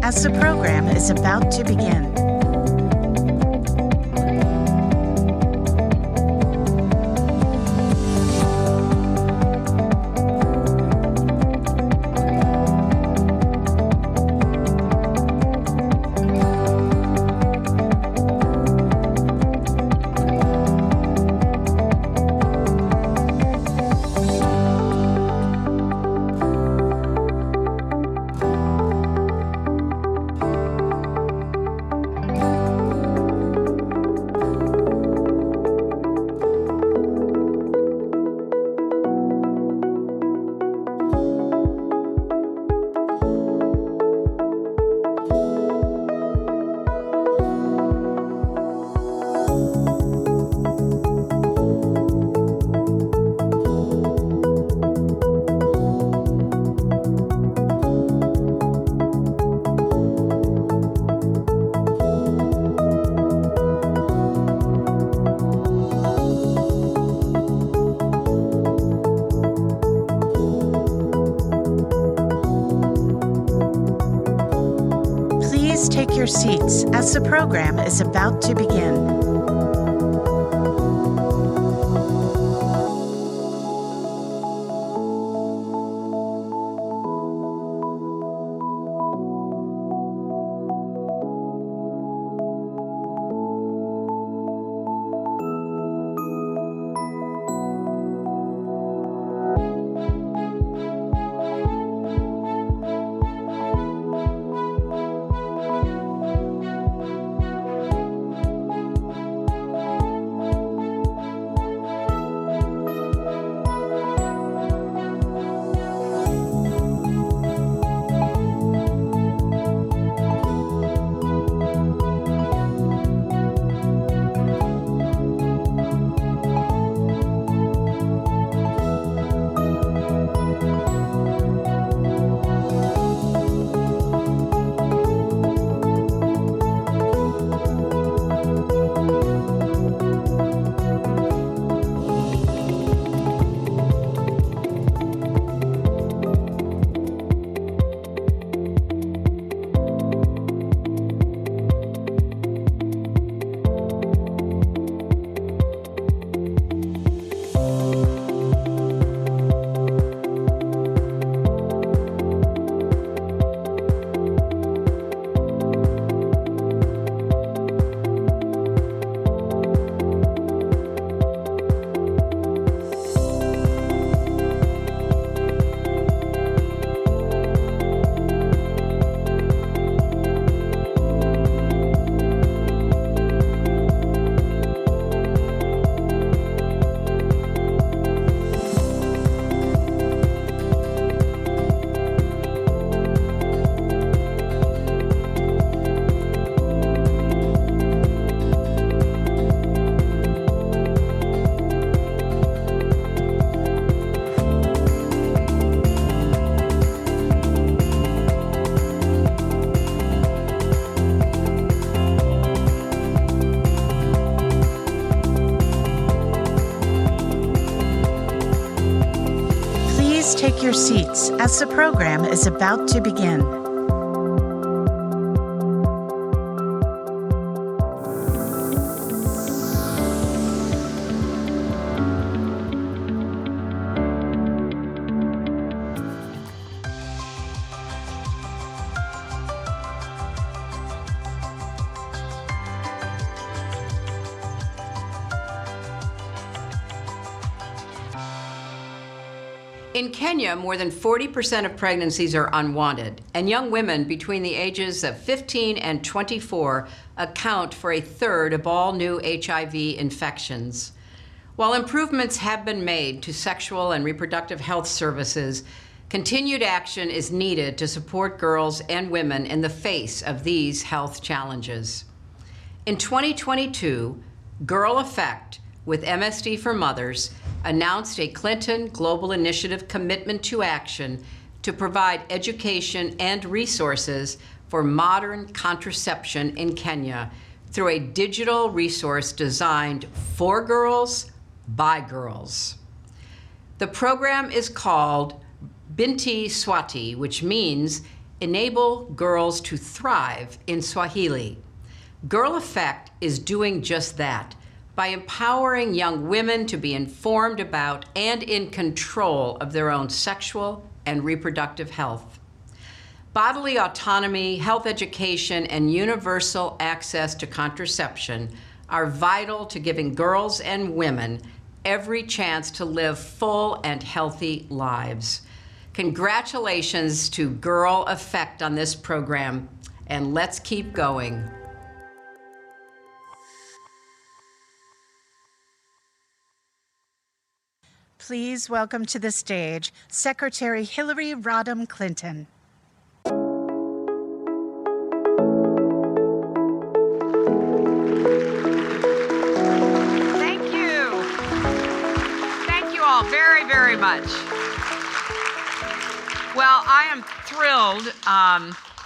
as the program is about to begin. Please take your seats as the program is about to begin. Take your seats as the program is about to begin. In Kenya, more than 40% of pregnancies are unwanted, and young women between the ages of 15 and 24 account for a third of all new HIV infections. While improvements have been made to sexual and reproductive health services, continued action is needed to support girls and women in the face of these health challenges. In 2022, Girl Effect, with MSD for Mothers, announced a Clinton Global Initiative commitment to action to provide education and resources for modern contraception in Kenya through a digital resource designed for girls, by girls. The program is called Binti Swati, which means Enable girls to thrive in Swahili. Girl Effect is doing just that by empowering young women to be informed about and in control of their own sexual and reproductive health. Bodily autonomy, health education, and universal access to contraception are vital to giving girls and women every chance to live full and healthy lives. Congratulations to Girl Effect on this program, and let's keep going. Please welcome to the stage Secretary Hillary Rodham Clinton. Thank you. Thank you all very, very much. Well, I am thrilled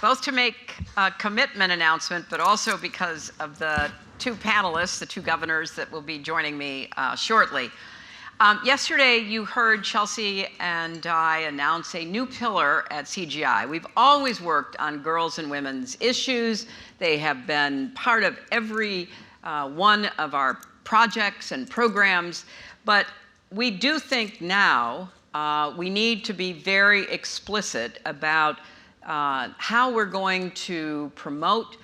both to make a commitment announcement, but also because of the two panelists, the two governors that will be joining me shortly. Yesterday, you heard Chelsea and I announce a new pillar at CGI. We've always worked on girls and women's issues. They have been part of every one of our projects and programs, but we do think now we need to be very explicit about how we're going to promote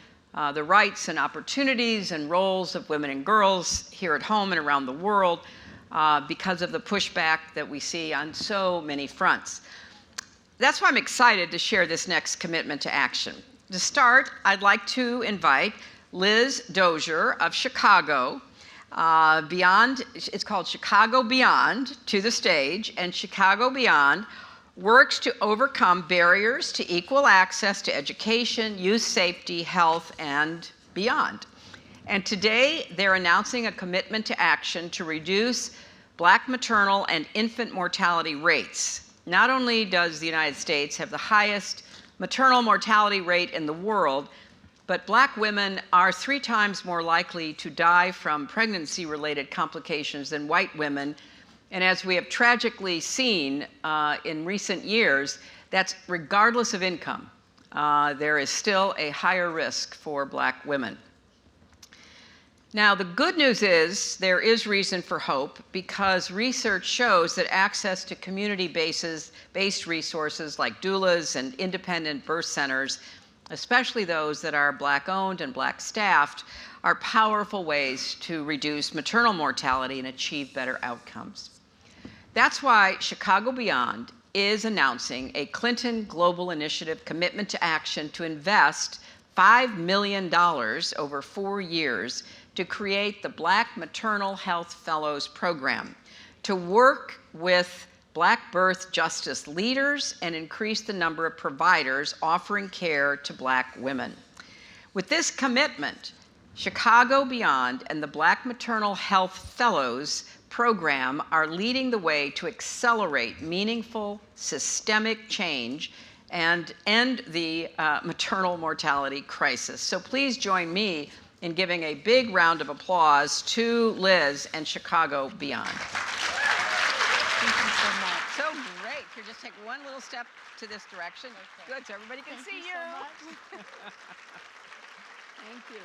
the rights and opportunities and roles of women and girls here at home and around the world because of the pushback that we see on so many fronts. That's why I'm excited to share this next commitment to action. To start, I'd like to invite Liz Dozier of Chicago, it's called Chicago Beyond, to the stage, and Chicago Beyond works to overcome barriers to equal access to education, youth safety, health, and beyond. And today, they're announcing a commitment to action to reduce Black maternal and infant mortality rates. Not only does the United States have the highest maternal mortality rate in the world, but Black women are 3 times more likely to die from pregnancy-related complications than white women. And as we have tragically seen in recent years, that's regardless of income. There is still a higher risk for Black women. Now, the good news is there is reason for hope because research shows that access to community-based resources like doulas and independent birth centers, especially those that are Black-owned and Black-staffed, are powerful ways to reduce maternal mortality and achieve better outcomes. That's why Chicago Beyond is announcing a Clinton Global Initiative commitment to action to invest $5 million over 4 years to create the Black Maternal Health Fellows Program, to work with Black birth justice leaders and increase the number of providers offering care to Black women. With this commitment, Chicago Beyond and the Black Maternal Health Fellows Program are leading the way to accelerate meaningful systemic change and end the maternal mortality crisis. So please join me in giving a big round of applause to Liz and Chicago Beyond. Thank you so much. So great. You just take one little step to this direction. Okay. Good, so everybody can see you. So Thank you.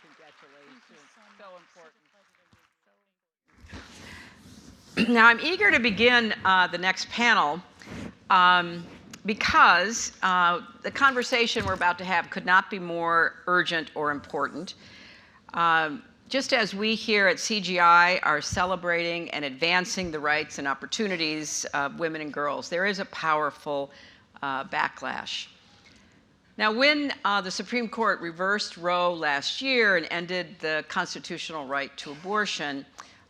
Congratulations. So important. Now, I'm eager to begin the next panel because the conversation we're about to have could not be more urgent or important. Just as we here at CGI are celebrating and advancing the rights and opportunities of women and girls, there is a powerful backlash. Now, when the Supreme Court reversed Roe last year and ended the constitutional right to abortion,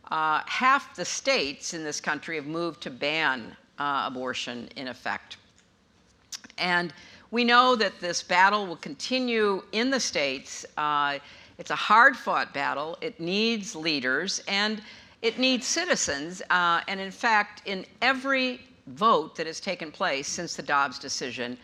half the states in this country have moved to ban abortion in effect. And we know that this battle will continue in the states. It's a hard-fought battle. It needs leaders, and it needs citizens. And in fact, in every vote that has taken place since the Dobbs decision,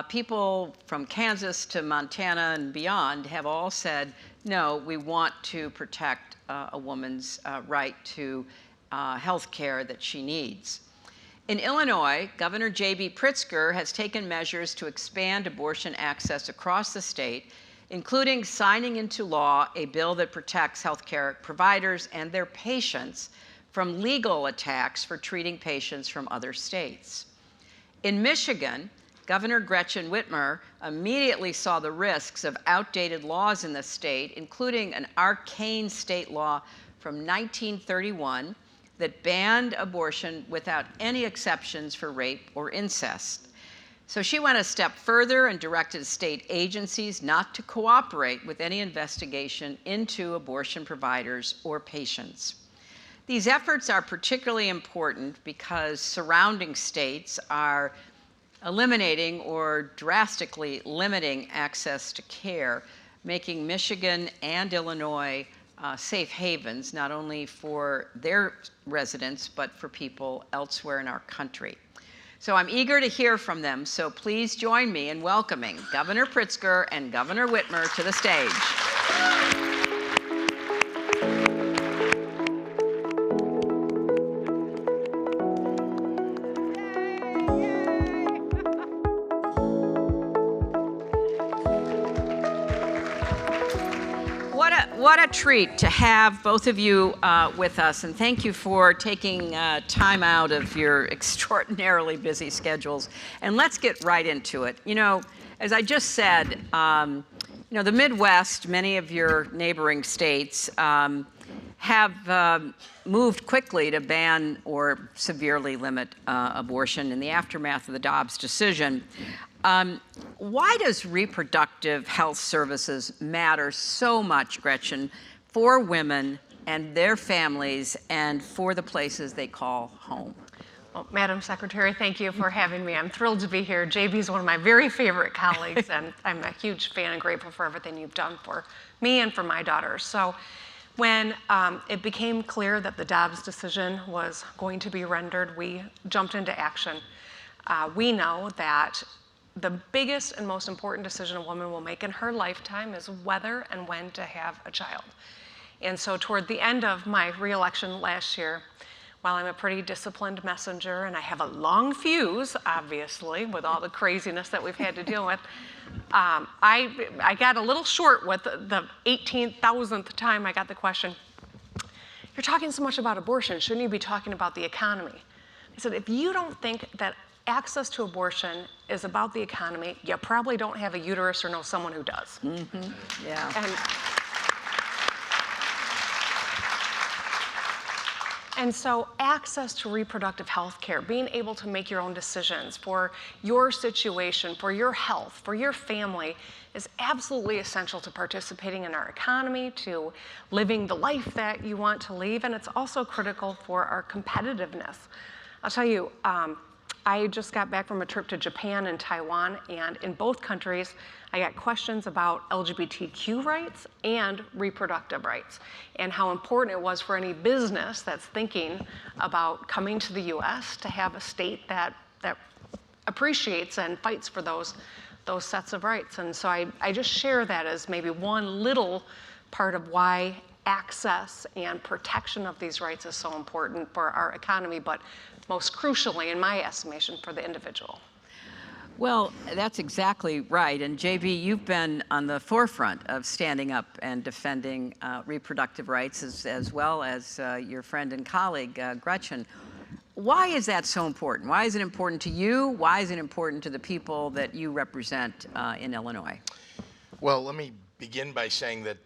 people from Kansas to Montana and beyond have all said, no, we want to protect a woman's right to health care that she needs. In Illinois, Governor J.B. Pritzker has taken measures to expand abortion access across the state, including signing into law a bill that protects healthcare providers and their patients from legal attacks for treating patients from other states. In Michigan, Governor Gretchen Whitmer immediately saw the risks of outdated laws in the state, including an arcane state law from 1931 that banned abortion without any exceptions for rape or incest. So she went a step further and directed state agencies not to cooperate with any investigation into abortion providers or patients. These efforts are particularly important because surrounding states are eliminating or drastically limiting access to care, making Michigan and Illinois safe havens, not only for their residents, but for people elsewhere in our country. So I'm eager to hear from them, so please join me in welcoming Governor Pritzker and Governor Whitmer to the stage. What a treat to have both of you with us, and thank you for taking time out of your extraordinarily busy schedules. And let's get right into it. You know, as I just said, you know, the Midwest, many of your neighboring states, have moved quickly to ban or severely limit abortion in the aftermath of the Dobbs decision. Why does reproductive health services matter so much, Gretchen, for women and their families and for the places they call home? Well, Madam Secretary, thank you for having me. I'm thrilled to be here. JB is one of my very favorite colleagues, and I'm a huge fan and grateful for everything you've done for me and for my daughters. So when it became clear that the Dobbs decision was going to be rendered, we jumped into action. We know that the biggest and most important decision a woman will make in her lifetime is whether and when to have a child. And so toward the end of my re-election last year, while I'm a pretty disciplined messenger and I have a long fuse, obviously, with all the craziness that we've had to deal with, I got a little short with the 18,000th time I got the question, "You're talking so much about abortion, shouldn't you be talking about the economy?" I said, if you don't think that access to abortion is about the economy, you probably don't have a uterus or know someone who does. Mm-hmm. Yeah. And so access to reproductive health care, being able to make your own decisions for your situation, for your health, for your family, is absolutely essential to participating in our economy, to living the life that you want to live, and it's also critical for our competitiveness. I'll tell you, I just got back from a trip to Japan and Taiwan, and in both countries, I got questions about LGBTQ rights and reproductive rights, and how important it was for any business that's thinking about coming to the US to have a state that appreciates and fights for those sets of rights. And so I just share that as maybe one little part of why access and protection of these rights is so important for our economy, but most crucially, in my estimation, for the individual. Well, that's exactly right. And JB, you've been on the forefront of standing up and defending reproductive rights, as well as your friend and colleague, Gretchen. Why is that so important? Why is it important to you? Why is it important to the people that you represent in Illinois? Well, let me begin by saying that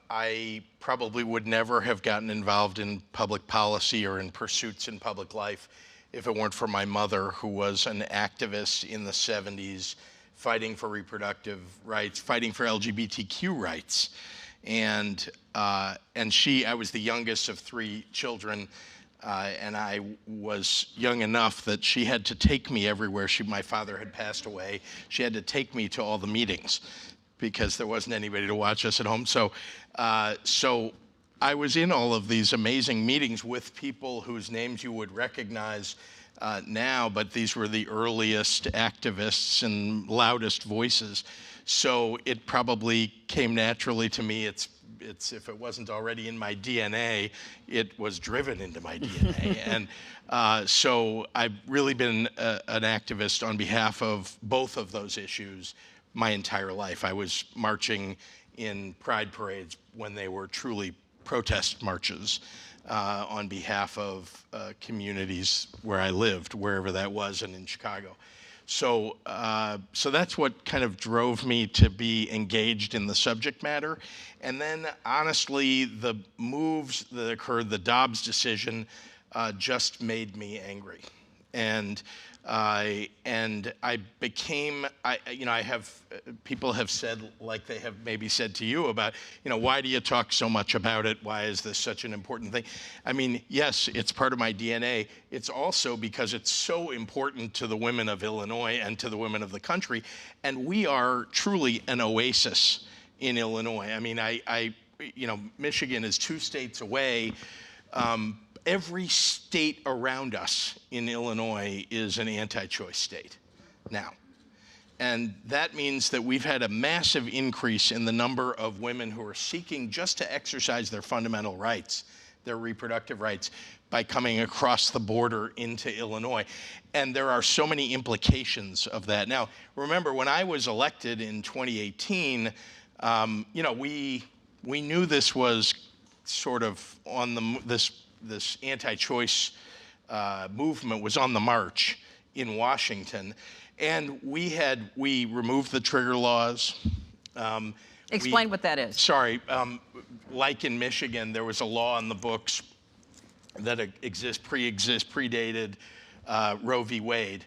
I probably would never have gotten involved in public policy or in pursuits in public life if it weren't for my mother, who was an activist in the 70s, fighting for reproductive rights, fighting for LGBTQ rights. And I was the youngest of 3 children, and I was young enough that she had to take me everywhere. My father had passed away. She had to take me to all the meetings, because there wasn't anybody to watch us at home. So I was in all of these amazing meetings with people whose names you would recognize now, but these were the earliest activists and loudest voices. So it probably came naturally to me. It's if it wasn't already in my DNA, it was driven into my DNA. And so I've really been an activist on behalf of both of those issues my entire life. I was marching in pride parades when they were truly protest marches on behalf of communities where I lived, wherever that was, and in Chicago. So that's what kind of drove me to be engaged in the subject matter. And then, honestly, the moves that occurred, the Dobbs decision, just made me angry. And I became, people have said, like they have maybe said to you about, why do you talk so much about it? Why is this such an important thing? I mean, yes, it's part of my DNA. It's also because it's so important to the women of Illinois and to the women of the country. And we are truly an oasis in Illinois. I mean, Michigan is 2 states away. Every state around us in Illinois is an anti-choice state now. And that means that we've had a massive increase in the number of women who are seeking just to exercise their fundamental rights, their reproductive rights, by coming across the border into Illinois. And there are so many implications of that. Now, remember, when I was elected in 2018, we knew this was sort of on this anti-choice movement was on the march in Washington, and we removed the trigger laws. Explain what that is. Sorry, like in Michigan, there was a law on the books that predated Roe v. Wade,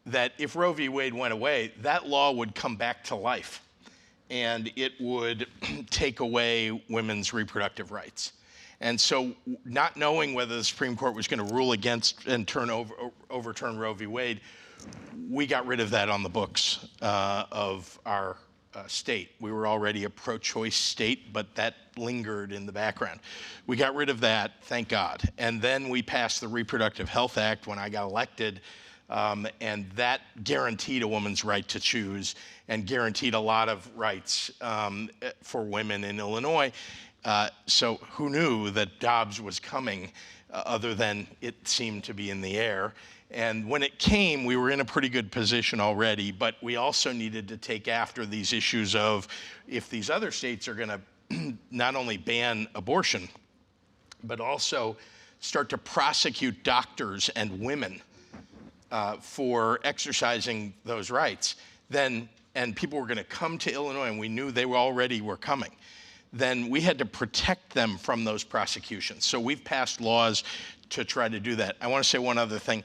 that if Roe v. Wade went away, that law would come back to life, and it would take away women's reproductive rights. And so, not knowing whether the Supreme Court was going to rule against and overturn Roe v. Wade, we got rid of that on the books of our state. We were already a pro-choice state, but that lingered in the background. We got rid of that, thank God. And then we passed the Reproductive Health Act when I got elected, and that guaranteed a woman's right to choose and guaranteed a lot of rights for women in Illinois. So who knew that Dobbs was coming, other than it seemed to be in the air? And when it came, we were in a pretty good position already, but we also needed to take after these issues of, if these other states are going to not only ban abortion, but also start to prosecute doctors and women for exercising those rights, and people were going to come to Illinois, and we knew they already were coming, then we had to protect them from those prosecutions. So we've passed laws to try to do that. I want to say one other thing.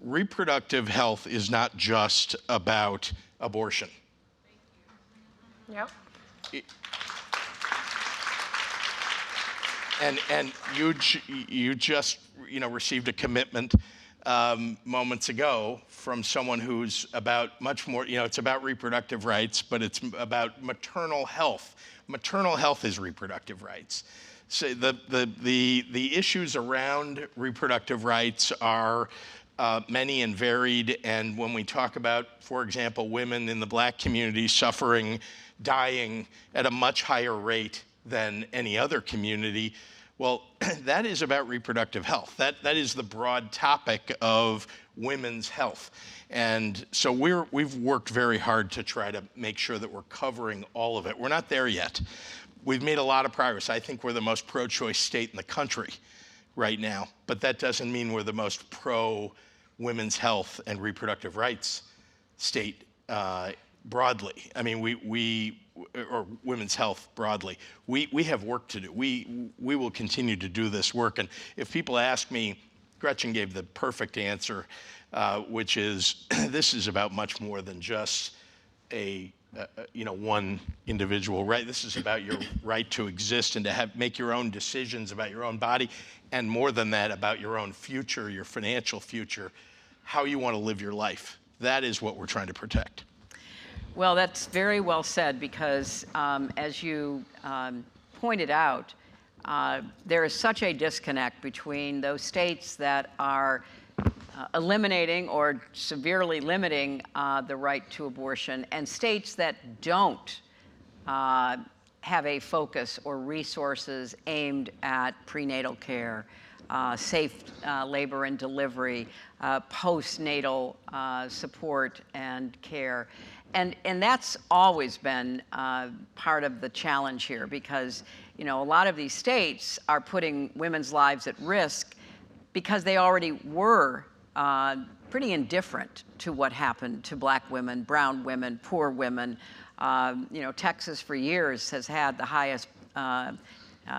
Reproductive health is not just about abortion. Yep. And you just received a commitment moments ago from someone who's about much more. It's about reproductive rights, but it's about maternal health. Maternal health is reproductive rights. So the issues around reproductive rights are many and varied. And when we talk about, for example, women in the Black community dying at a much higher rate than any other community, well, that is about reproductive health. That is the broad topic of women's health. And so we've worked very hard to try to make sure that we're covering all of it. We're not there yet. We've made a lot of progress. I think we're the most pro-choice state in the country right now, but that doesn't mean we're the most pro-women's health and reproductive rights state broadly. I mean, or women's health broadly. We have work to do. We will continue to do this work. And if people ask me, Gretchen gave the perfect answer, which is this is about much more than just one individual right. This is about your right to exist and to make your own decisions about your own body, and more than that, about your own future, your financial future, how you want to live your life. That is what we're trying to protect. Well, that's very well said, because as you pointed out, there is such a disconnect between those states that are eliminating or severely limiting the right to abortion and states that don't have a focus or resources aimed at prenatal care, safe labor and delivery, postnatal support and care. And that's always been part of the challenge here, because a lot of these states are putting women's lives at risk because they already were pretty indifferent to what happened to Black women, brown women, poor women. Texas for years has had the highest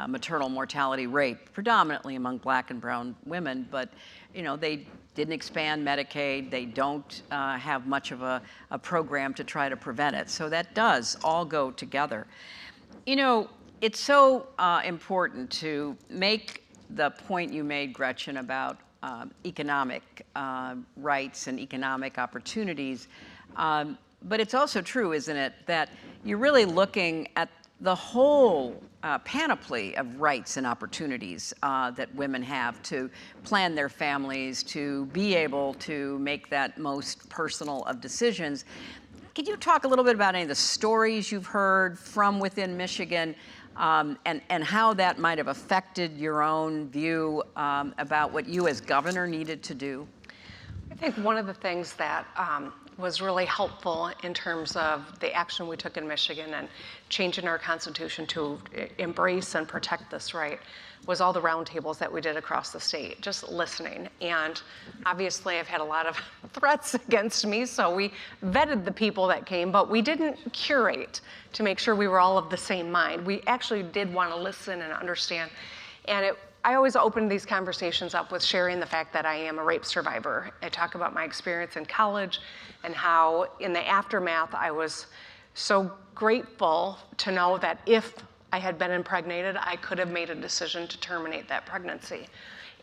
maternal mortality rate, predominantly among Black and brown women, but they didn't expand Medicaid. They don't have much of a program to try to prevent it. So that does all go together. It's so important to make the point you made, Gretchen, about economic rights and economic opportunities. But it's also true, isn't it, that you're really looking at the whole panoply of rights and opportunities that women have to plan their families, to be able to make that most personal of decisions. Could you talk a little bit about any of the stories you've heard from within Michigan, and how that might have affected your own view about what you as governor needed to do? I think one of the things that was really helpful in terms of the action we took in Michigan and changing our constitution to embrace and protect this right was all the roundtables that we did across the state, just listening. And obviously I've had a lot of threats against me, so we vetted the people that came, but we didn't curate to make sure we were all of the same mind. We actually did want to listen and understand. And I always open these conversations up with sharing the fact that I am a rape survivor. I talk about my experience in college and how in the aftermath I was so grateful to know that if I had been impregnated, I could have made a decision to terminate that pregnancy.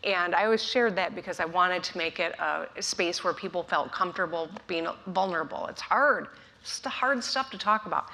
And I always shared that because I wanted to make it a space where people felt comfortable being vulnerable. It's hard. It's the hard stuff to talk about.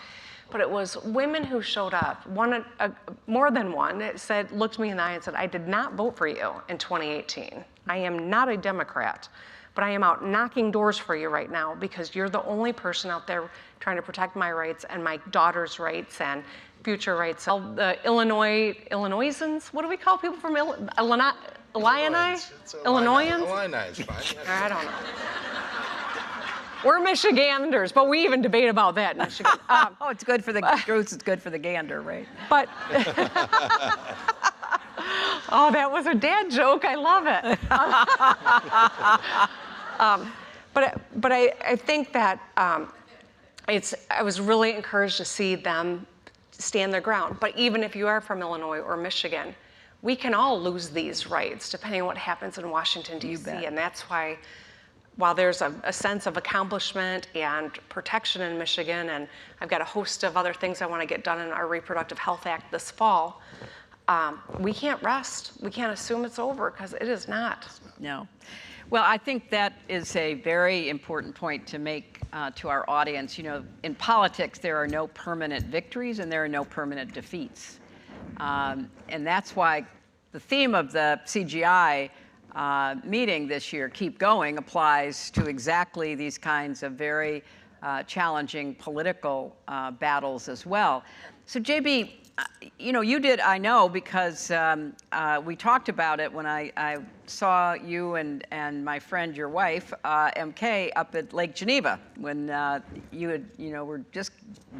But it was women who showed up, more than one, looked me in the eye and said, I did not vote for you in 2018. I am not a Democrat, but I am out knocking doors for you right now because you're the only person out there trying to protect my rights and my daughter's rights and future rights. The Illinoisans, what do we call people from Illinois? Illinoisans? Illini is fine. I don't know. We're Michiganders, but we even debate about that in Michigan. It's good for the goose, it's good for the gander, right? But, oh, that was a dad joke. I love it. But I think that I was really encouraged to see them stand their ground. But even if you are from Illinois or Michigan, we can all lose these rights depending on what happens in Washington, D.C. And that's why, while there's a sense of accomplishment and protection in Michigan, and I've got a host of other things I want to get done in our Reproductive Health Act this fall, we can't rest. We can't assume it's over, because it is not. No. Well, I think that is a very important point to make to our audience. In politics, there are no permanent victories and there are no permanent defeats. And that's why the theme of the CGI meeting this year, Keep Going, applies to exactly these kinds of very challenging political battles as well. So JB, you did, I know, because we talked about it when I saw you and my friend, your wife, MK, up at Lake Geneva when you were just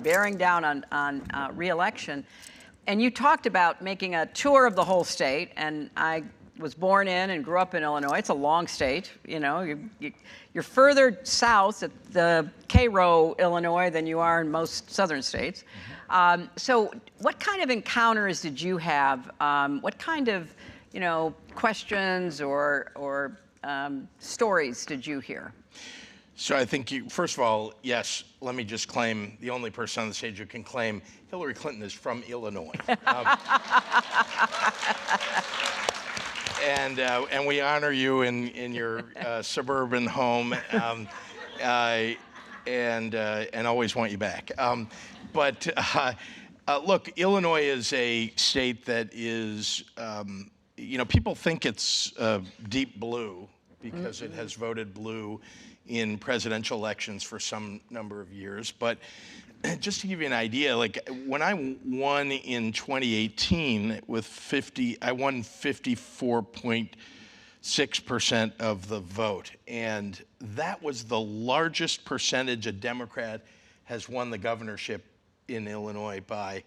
bearing down on re-election. And you talked about making a tour of the whole state, and I was born in and grew up in Illinois. It's a long state, you're further south at the Cairo, Illinois, than you are in most southern states. So what kind of encounters did you have? What kind of, questions or stories did you hear? So I think first of all, yes, let me just claim, the only person on the stage who can claim Hillary Clinton is from Illinois. And we honor you in your suburban home, and always want you back. But look, Illinois is a state that is, people think it's deep blue because it has voted blue in presidential elections for some number of years. But just to give you an idea, like when I won in 2018 with 50, I won 54.6% of the vote. And that was the largest percentage a Democrat has won the governorship in Illinois by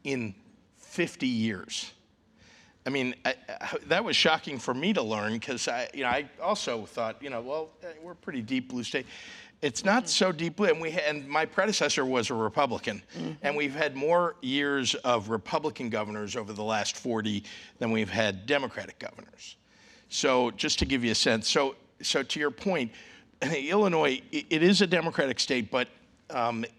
in 50 years. I mean, that was shocking for me to learn because I also thought, well, we're a pretty deep blue state. It's not so deep blue, and my predecessor was a Republican, and we've had more years of Republican governors over the last 40 than we've had Democratic governors. So just to give you a sense, so to your point, Illinois, it is a Democratic state, but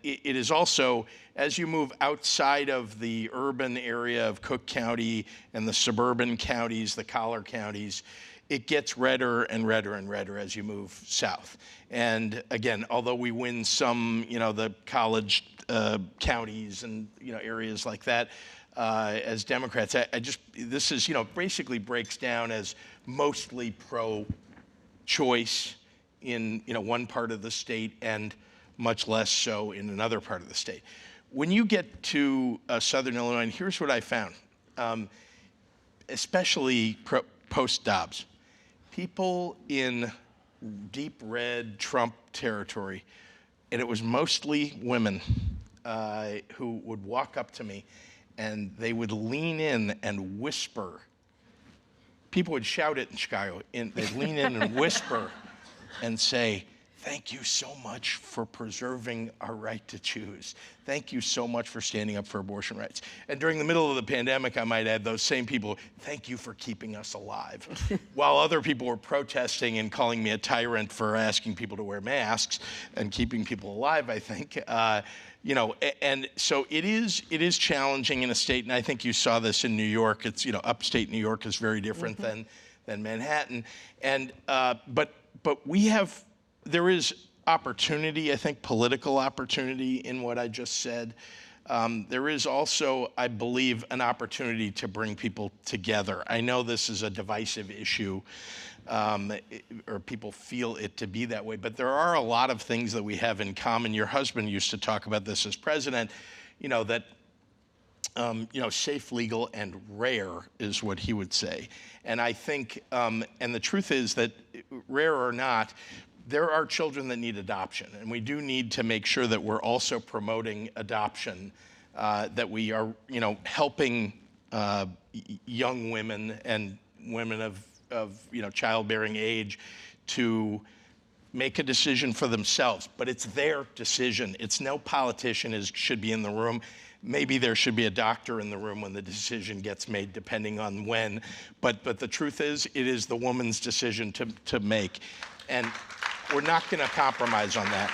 it is also, as you move outside of the urban area of Cook County and the suburban counties, the collar counties, it gets redder and redder and redder as you move south. And again, although we win some, the college counties and, areas like that, as Democrats, this is, basically breaks down as mostly pro-choice in, one part of the state and much less so in another part of the state. When you get to Southern Illinois, and here's what I found, especially post-Dobbs, people in deep red Trump territory, and it was mostly women who would walk up to me and they would lean in and whisper. People would shout it in Chicago, and they'd lean in and whisper and say, "Thank you so much for preserving our right to choose. Thank you so much for standing up for abortion rights." And during the middle of the pandemic, I might add, those same people, "Thank you for keeping us alive." While other people were protesting and calling me a tyrant for asking people to wear masks and keeping people alive, I think. And so it is challenging in a state, and I think you saw this in New York. It's, upstate New York is very different than Manhattan. And but there is opportunity, I think, political opportunity in what I just said. There is also, I believe, an opportunity to bring people together. I know this is a divisive issue, or people feel it to be that way, but there are a lot of things that we have in common. Your husband used to talk about this as president, that safe, legal, and rare is what he would say. And I think, and the truth is that rare or not, there are children that need adoption, and we do need to make sure that we're also promoting adoption, that we are, helping young women and women of childbearing age to make a decision for themselves. But it's their decision. It's no politician should be in the room. Maybe there should be a doctor in the room when the decision gets made, depending on when. But the truth is, it is the woman's decision to make. And we're not going to compromise on that.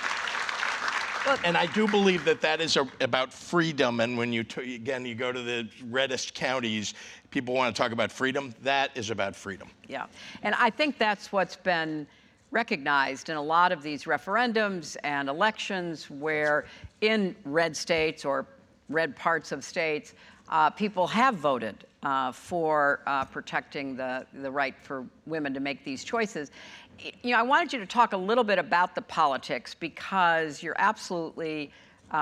And I do believe that is about freedom. And when you go to the reddest counties, people want to talk about freedom. That is about freedom. Yeah, and I think that's what's been recognized in a lot of these referendums and elections, where in red states or red parts of states, people have voted for protecting the right for women to make these choices. I wanted you to talk a little bit about the politics, because you're absolutely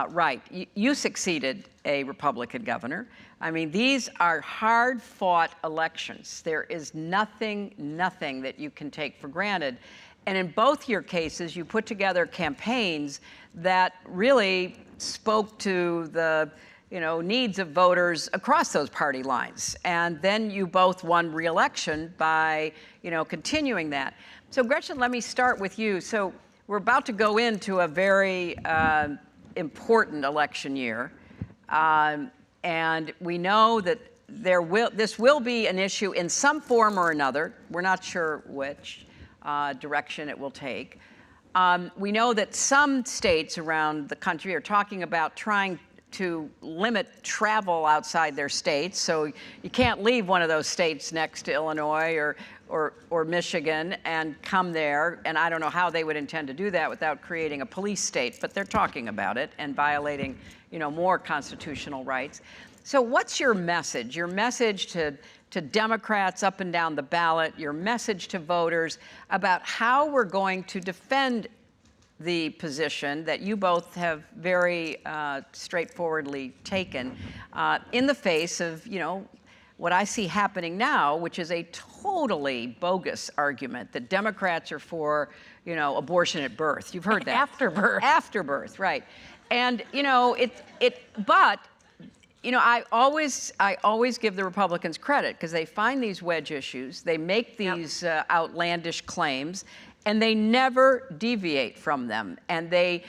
right. You succeeded a Republican governor. I mean, these are hard-fought elections. There is nothing that you can take for granted. And in both your cases, you put together campaigns that really spoke to the needs of voters across those party lines. And then you both won re-election by, continuing that. So Gretchen, let me start with you. So we're about to go into a very important election year. And we know that this will be an issue in some form or another. We're not sure which direction it will take. We know that some states around the country are talking about trying to limit travel outside their states. So you can't leave one of those states next to Illinois or Michigan and come there. And I don't know how they would intend to do that without creating a police state, but they're talking about it and violating, more constitutional rights. So what's your message? Your message to Democrats up and down the ballot, your message to voters about how we're going to defend the position that you both have very straightforwardly taken in the face of, what I see happening now, which is a totally bogus argument that Democrats are for, abortion at birth. You've heard that. After birth. After birth, right. And, but I always give the Republicans credit because they find these wedge issues, they make these outlandish claims, and they never deviate from them. And they,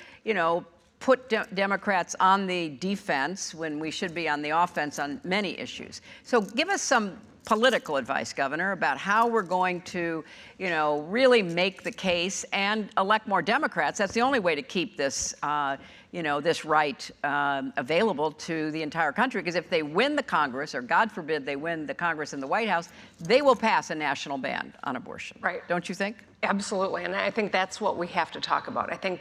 put Democrats on the defense when we should be on the offense on many issues. So give us some political advice, Governor, about how we're going to, really make the case and elect more Democrats. That's the only way to keep this, this right available to the entire country. Because if they win the Congress, or God forbid they win the Congress and the White House, they will pass a national ban on abortion. Right. Don't you think? Absolutely, and I think that's what we have to talk about. I think,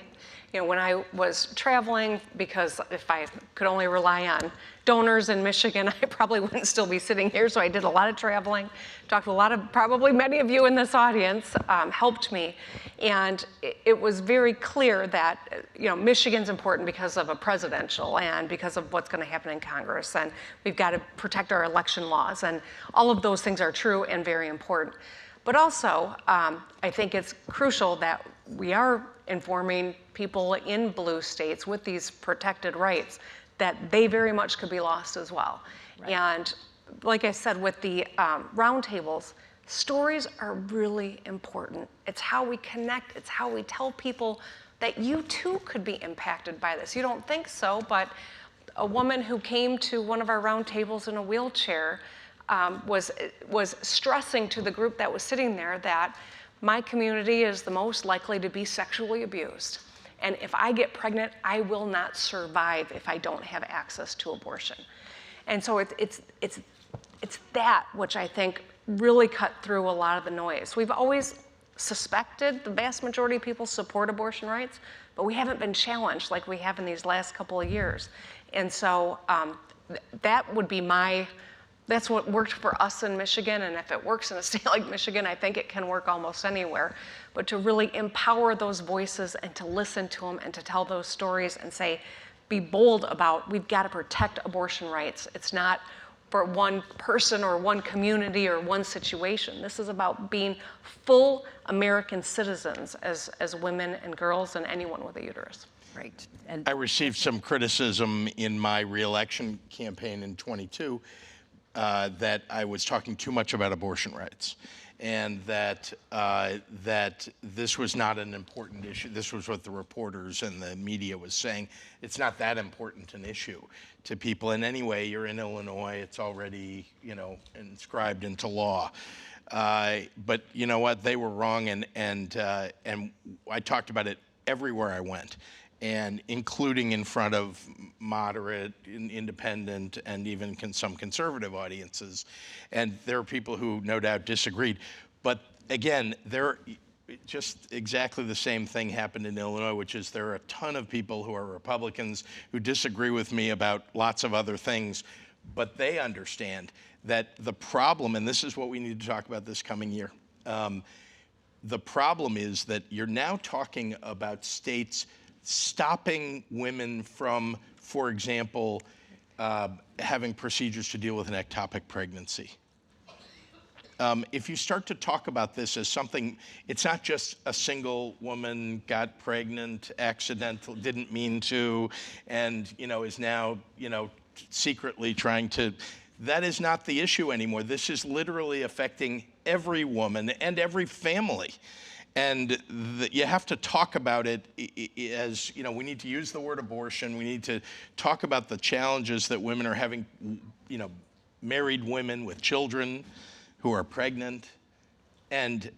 when I was traveling, because if I could only rely on donors in Michigan, I probably wouldn't still be sitting here. So I did a lot of traveling, talked to a lot of, probably many of you in this audience helped me. And it was very clear that, Michigan's important because of a presidential and because of what's going to happen in Congress. And we've got to protect our election laws. And all of those things are true and very important. But also, I think it's crucial that we are informing people in blue states with these protected rights that they very much could be lost as well. Right. And like I said, with the roundtables, stories are really important. It's how we connect. It's how we tell people that you too could be impacted by this. You don't think so, but a woman who came to one of our roundtables in a wheelchair was stressing to the group that was sitting there that my community is the most likely to be sexually abused. And if I get pregnant, I will not survive if I don't have access to abortion. And so it's that which I think really cut through a lot of the noise. We've always suspected the vast majority of people support abortion rights, but we haven't been challenged like we have in these last couple of years. And so that would be that's what worked for us in Michigan, and if it works in a state like Michigan, I think it can work almost anywhere. But to really empower those voices and to listen to them and to tell those stories and say, be bold about, we've got to protect abortion rights. It's not for one person or one community or one situation. This is about being full American citizens as women and girls and anyone with a uterus. Right. And I received some criticism in my reelection campaign in 22 that I was talking too much about abortion rights, and that this was not an important issue. This was what the reporters and the media was saying. It's not that important an issue to people. And anyway, you're in Illinois. It's already, inscribed into law. But you know what? They were wrong, and I talked about it everywhere I went, and including in front of moderate, independent, and even some conservative audiences. And there are people who no doubt disagreed. But again, just exactly the same thing happened in Illinois, which is there are a ton of people who are Republicans who disagree with me about lots of other things, but they understand that the problem, and this is what we need to talk about this coming year, the problem is that you're now talking about states stopping women from, for example, having procedures to deal with an ectopic pregnancy. If you start to talk about this as something, it's not just a single woman got pregnant, accidental, didn't mean to, and is now secretly trying to. That is not the issue anymore. This is literally affecting every woman and every family. And you have to talk about it as, we need to use the word abortion. We need to talk about the challenges that women are having, married women with children who are pregnant. And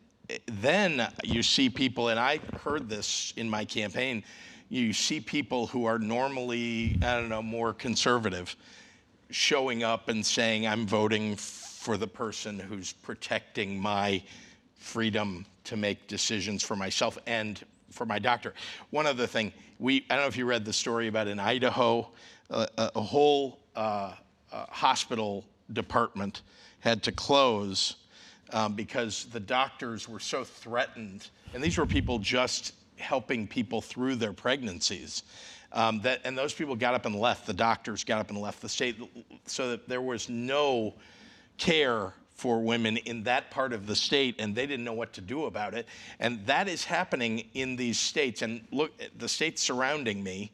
then you see people, and I heard this in my campaign, you see people who are normally, more conservative, showing up and saying, I'm voting for the person who's protecting my freedom to make decisions for myself and for my doctor. One other thing, I don't know if you read the story about in Idaho, a whole hospital department had to close because the doctors were so threatened. And these were people just helping people through their pregnancies. And those people got up and left. The doctors got up and left the state, so that there was no care for women in that part of the state, and they didn't know what to do about it. And that is happening in these states. And look, the states surrounding me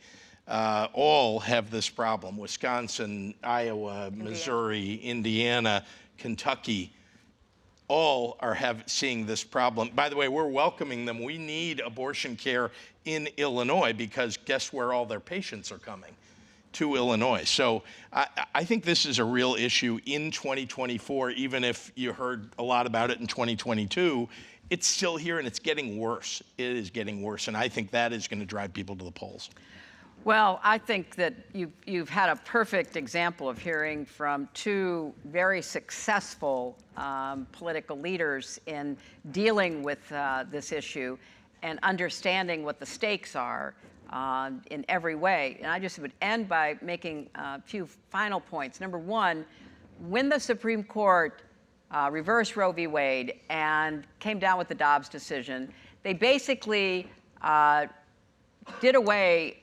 all have this problem. Wisconsin, Iowa, Missouri, Indiana, Kentucky, all are seeing this problem. By the way, we're welcoming them. We need abortion care in Illinois, because guess where all their patients are coming? To Illinois. So I think this is a real issue in 2024, even if you heard a lot about it in 2022. It's still here, and it's getting worse. It is getting worse, and I think that is going to drive people to the polls. Well, I think that you've had a perfect example of hearing from two very successful political leaders in dealing with this issue and understanding what the stakes are in every way. And I just would end by making a few final points. Number one, when the Supreme Court reversed Roe v. Wade and came down with the Dobbs decision, they basically did away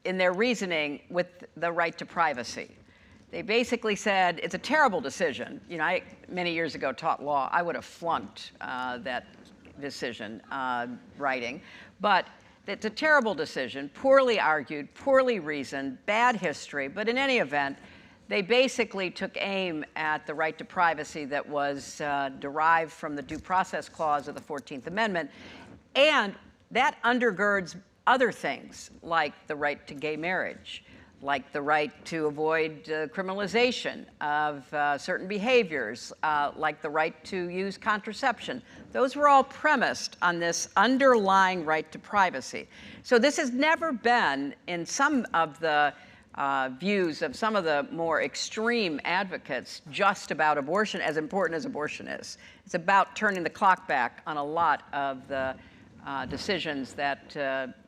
in their reasoning with the right to privacy. They basically said it's a terrible decision. You know, I many years ago taught law. I would have flunked that decision writing, but it's a terrible decision, poorly argued, poorly reasoned, bad history. But in any event, they basically took aim at the right to privacy that was derived from the Due Process Clause of the 14th Amendment. And that undergirds other things, like the right to gay marriage, like the right to avoid criminalization of certain behaviors, like the right to use contraception. Those were all premised on this underlying right to privacy. So this has never been, in some of the views of some of the more extreme advocates, just about abortion, as important as abortion is. It's about turning the clock back on a lot of the decisions that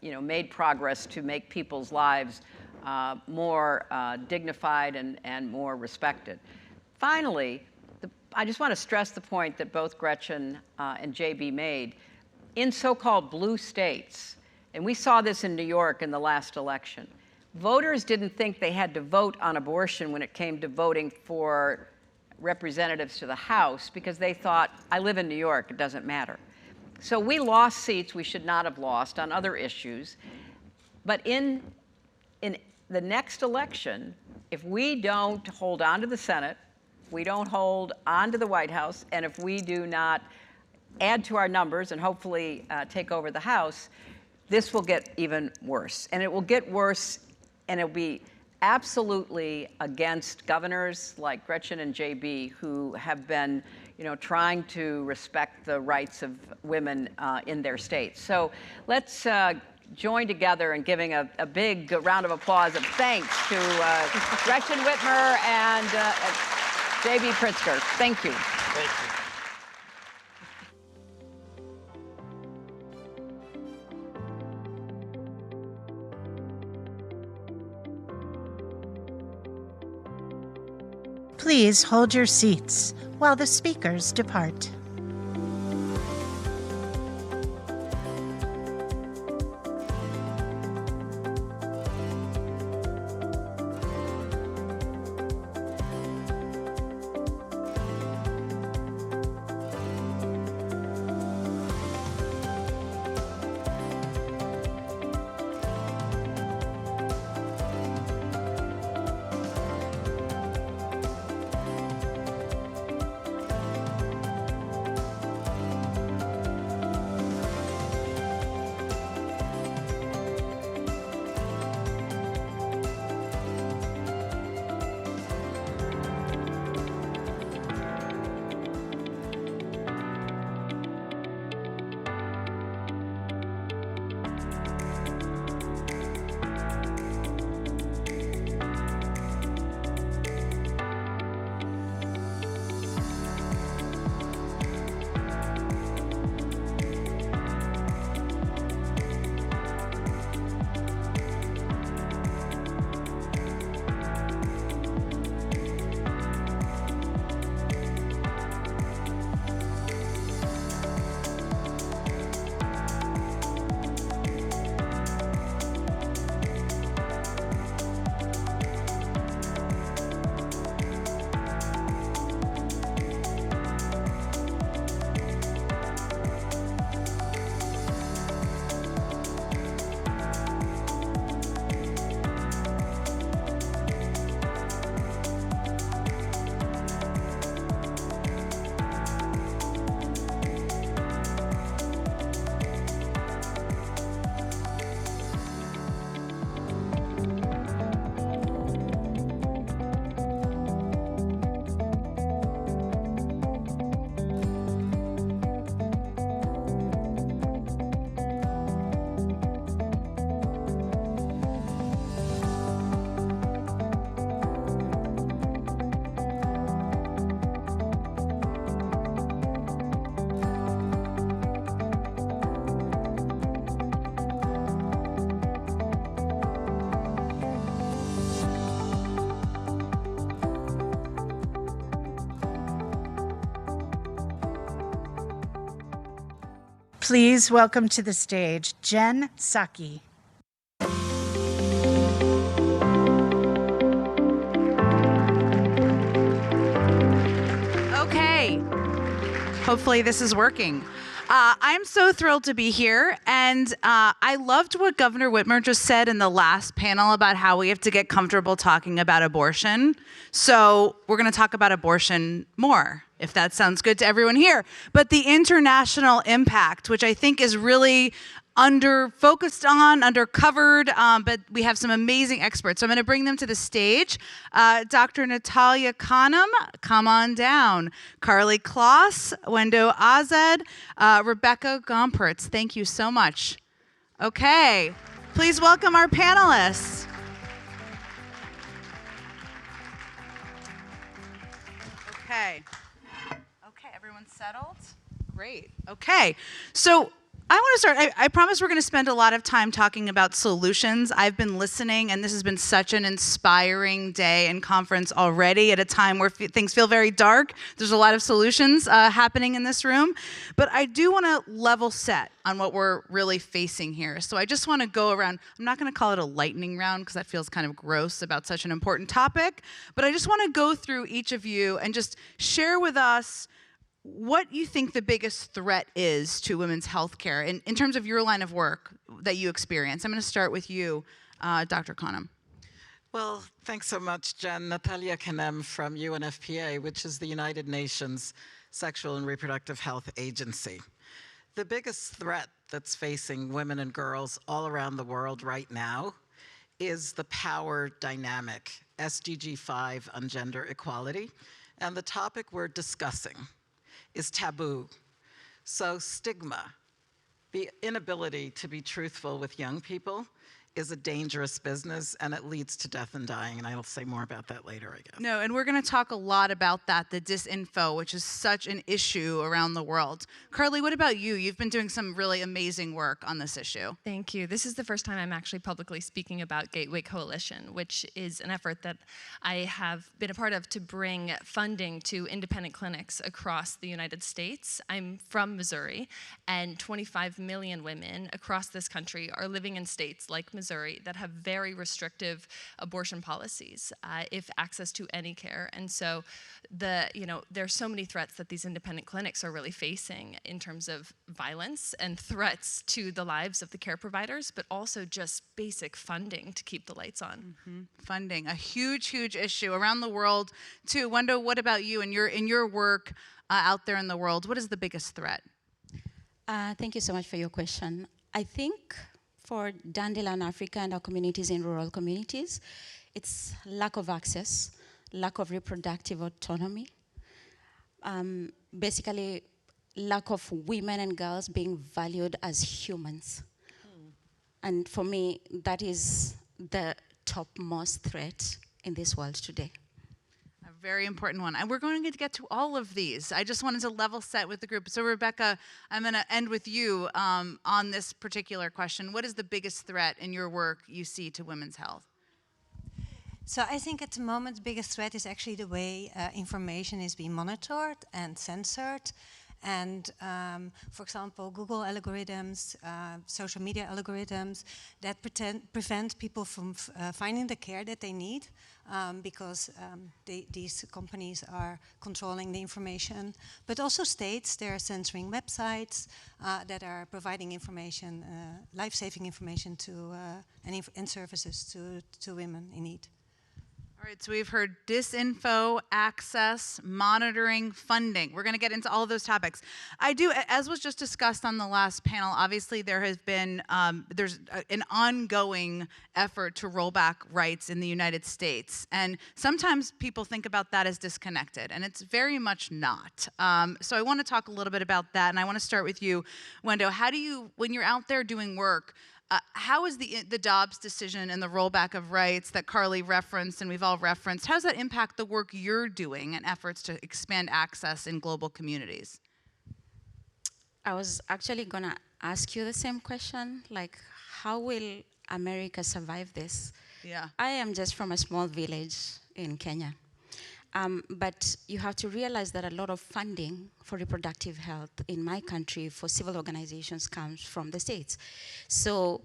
made progress to make people's lives more dignified and more respected. Finally, I just want to stress the point that both Gretchen and JB made. In so-called blue states, and we saw this in New York in the last election, voters didn't think they had to vote on abortion when it came to voting for representatives to the House, because they thought, I live in New York, it doesn't matter. So we lost seats we should not have lost on other issues. But in the next election, if we don't hold on to the Senate, if we don't hold on to the White House, and if we do not add to our numbers and hopefully take over the House, this will get even worse. And it will get worse, and it'll be absolutely against governors like Gretchen and JB, who have been trying to respect the rights of women in their states. So let's join together in giving a big round of applause of thanks to Gretchen Whitmer and JB Pritzker. Thank you. Thank you. Please hold your seats while the speakers depart. Please welcome to the stage Jen Psaki. Okay, hopefully this is working. I'm so thrilled to be here, and I loved what Governor Whitmer just said in the last panel about how we have to get comfortable talking about abortion. So we're going to talk about abortion more, if that sounds good to everyone here. But the international impact, which I think is really under-focused on, under-covered, but we have some amazing experts. So I'm going to bring them to the stage. Dr. Natalia Khanum, come on down. Carly Kloss, Wendo Azad, Rebecca Gompertz. Thank you so much. Okay, please welcome our panelists. Okay, everyone's settled? Great, okay. So I want to start, I promise we're going to spend a lot of time talking about solutions. I've been listening, and this has been such an inspiring day and conference already at a time where things feel very dark. There's a lot of solutions happening in this room. But I do want to level set on what we're really facing here. So I just want to go around. I'm not going to call it a lightning round because that feels kind of gross about such an important topic. But I just want to go through each of you and just share with us what you think the biggest threat is to women's health care in terms of your line of work that you experience. I'm going to start with you, Dr. Khanum. Well, thanks so much, Jen. Natalia Khanum from UNFPA, which is the United Nations Sexual and Reproductive Health Agency. The biggest threat that's facing women and girls all around the world right now is the power dynamic, SDG 5 on gender equality, and the topic we're discussing is taboo. So stigma, the inability to be truthful with young people, is a dangerous business, and it leads to death and dying, and I'll say more about that later, I guess. No, and we're going to talk a lot about that, the disinfo, which is such an issue around the world. Carly, what about you? You've been doing some really amazing work on this issue. Thank you. This is the first time I'm actually publicly speaking about Gateway Coalition, which is an effort that I have been a part of to bring funding to independent clinics across the United States. I'm from Missouri, and 25 million women across this country are living in states like Missouri that have very restrictive abortion policies, if access to any care. And so there's so many threats that these independent clinics are really facing in terms of violence and threats to the lives of the care providers, but also just basic funding to keep the lights on. Mm-hmm. Funding, a huge, huge issue around the world too. Wendo, what about you in your work out there in the world? What is the biggest threat? Thank you so much for your question. I think for Dandelion Africa and our communities in rural communities, it's lack of access, lack of reproductive autonomy, basically lack of women and girls being valued as humans. And for me, that is the topmost threat in this world today. A very important one. And we're going to get to all of these. I just wanted to level set with the group. So Rebecca, I'm going to end with you on this particular question. What is the biggest threat in your work you see to women's health? So I think at the moment the biggest threat is actually the way information is being monitored and censored. And for example, Google algorithms, social media algorithms that prevent people from finding the care that they need because these companies are controlling the information. But also states, they're censoring websites that are providing information, life-saving information to and services to women in need. All right, so we've heard disinfo, access, monitoring, funding. We're going to get into all of those topics. I do, as was just discussed on the last panel, obviously there has been, there's an ongoing effort to roll back rights in the United States. And sometimes people think about that as disconnected, and it's very much not. So I want to talk a little bit about that, and I want to start with you, Wendo. How do you, when you're out there doing work, how is the Dobbs decision and the rollback of rights that Carly referenced and we've all referenced, how does that impact the work you're doing and efforts to expand access in global communities? I was actually going to ask you the same question, like, how will America survive this? Yeah. I am just from a small village in Kenya. But you have to realize that a lot of funding for reproductive health in my country for civil organizations comes from the states. So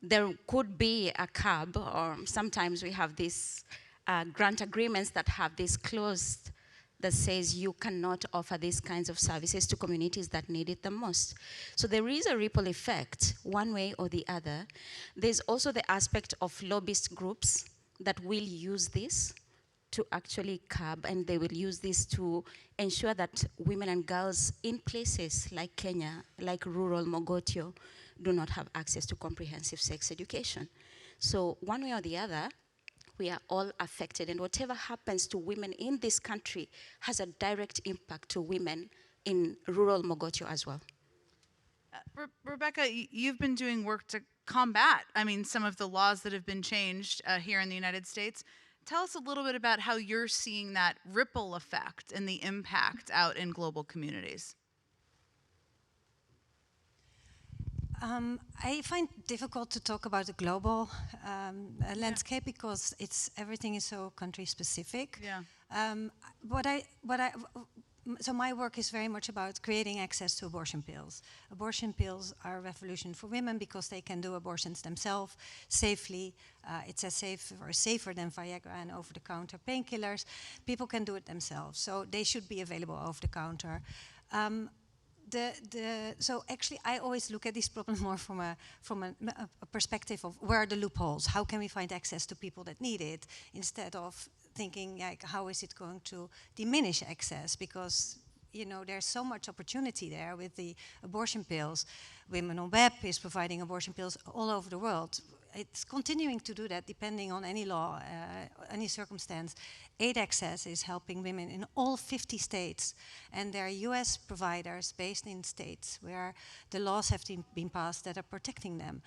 there could be a CAB, or sometimes we have these grant agreements that have this clause that says you cannot offer these kinds of services to communities that need it the most. So there is a ripple effect, one way or the other. There's also the aspect of lobbyist groups that will use this to actually curb, and they will use this to ensure that women and girls in places like Kenya, like rural Mogotio, do not have access to comprehensive sex education. So one way or the other, we are all affected, and whatever happens to women in this country has a direct impact to women in rural Mogotio as well. Rebecca, you've been doing work to combat, some of the laws that have been changed here in the United States. Tell us a little bit about how you're seeing that ripple effect and the impact out in global communities. I find it difficult to talk about the global landscape because everything is so country specific. Yeah. So my work is very much about creating access to abortion pills. Abortion pills are a revolution for women because they can do abortions themselves safely. It's as safe or safer than Viagra and over-the-counter painkillers. People can do it themselves, so they should be available over-the-counter. So actually, I always look at this problem more from a perspective of where are the loopholes? How can we find access to people that need it, instead of thinking like how is it going to diminish access? Because there's so much opportunity there with the abortion pills. Women on Web is providing abortion pills all over the world. It's continuing to do that depending on any law, any circumstance. Aid Access is helping women in all 50 states, and there are US providers based in states where the laws have been passed that are protecting them.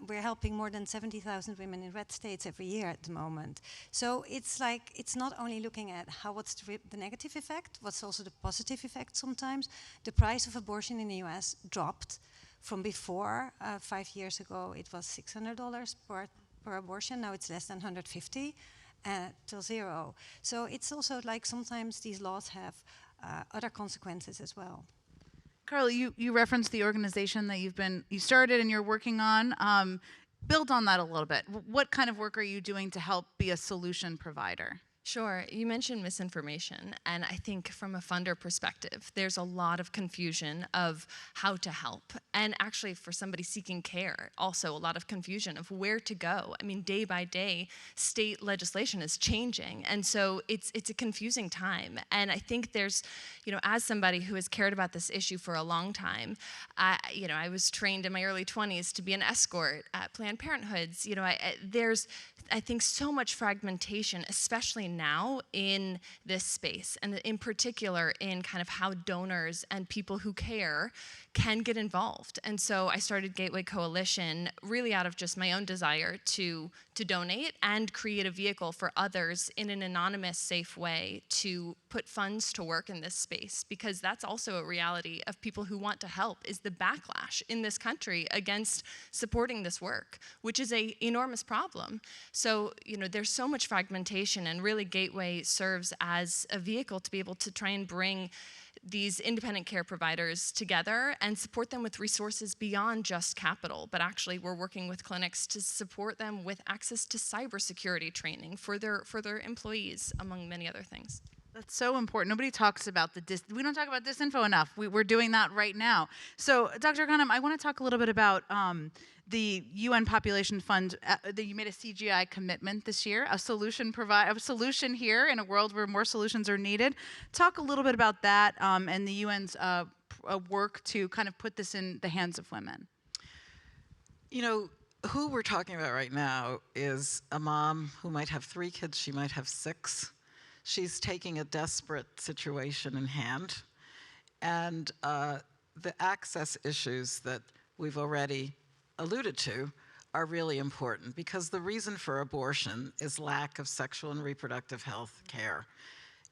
We're helping more than 70,000 women in red states every year at the moment. So it's not only looking at what's the negative effect, what's also the positive effect sometimes. The price of abortion in the US dropped. From before, 5 years ago, it was $600 per abortion. Now it's less than $150 till zero. So it's also like sometimes these laws have other consequences as well. Carly, you referenced the organization that you started and you're working on. Build on that a little bit. What kind of work are you doing to help be a solution provider? Sure. You mentioned misinformation, and I think from a funder perspective, there's a lot of confusion of how to help. And actually, for somebody seeking care, also a lot of confusion of where to go. Day by day, state legislation is changing, and so it's a confusing time. And I think there's, as somebody who has cared about this issue for a long time, I was trained in my early 20s to be an escort at Planned Parenthoods. There's, I think, so much fragmentation, especially now in this space, and in particular in kind of how donors and people who care can get involved. And so I started Gateway Coalition really out of just my own desire to donate and create a vehicle for others in an anonymous, safe way to put funds to work in this space, because that's also a reality of people who want to help, is the backlash in this country against supporting this work, which is an enormous problem. So, there's so much fragmentation, and really Gateway serves as a vehicle to be able to try and bring these independent care providers together and support them with resources beyond just capital, but actually we're working with clinics to support them with access to cybersecurity training for their employees, among many other things. That's so important. Nobody talks about we don't talk about disinfo enough. We're doing that right now. So, Dr. Ghanem, I want to talk a little bit about the UN Population Fund. That you made a CGI commitment this year, a solution here in a world where more solutions are needed. Talk a little bit about that and the UN's work to kind of put this in the hands of women. Who we're talking about right now is a mom who might have 3 kids, she might have 6. She's taking a desperate situation in hand. And the access issues that we've already alluded to are really important, because the reason for abortion is lack of sexual and reproductive health care.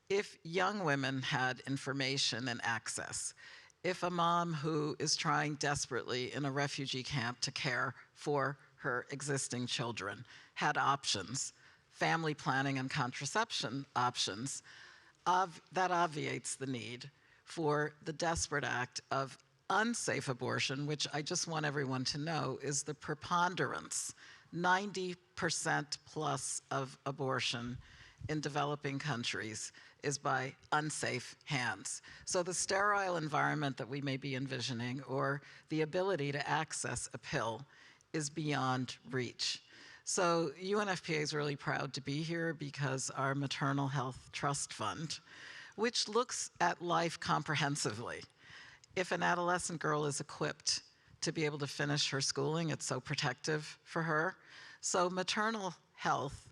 If young women had information and access, if a mom who is trying desperately in a refugee camp to care for her existing children had options, family planning and contraception options, that obviates the need for the desperate act of unsafe abortion, which I just want everyone to know is the preponderance. 90% plus of abortion in developing countries is by unsafe hands. So the sterile environment that we may be envisioning, or the ability to access a pill, is beyond reach. So UNFPA is really proud to be here because our Maternal Health Trust Fund, which looks at life comprehensively. If an adolescent girl is equipped to be able to finish her schooling, it's so protective for her. So maternal health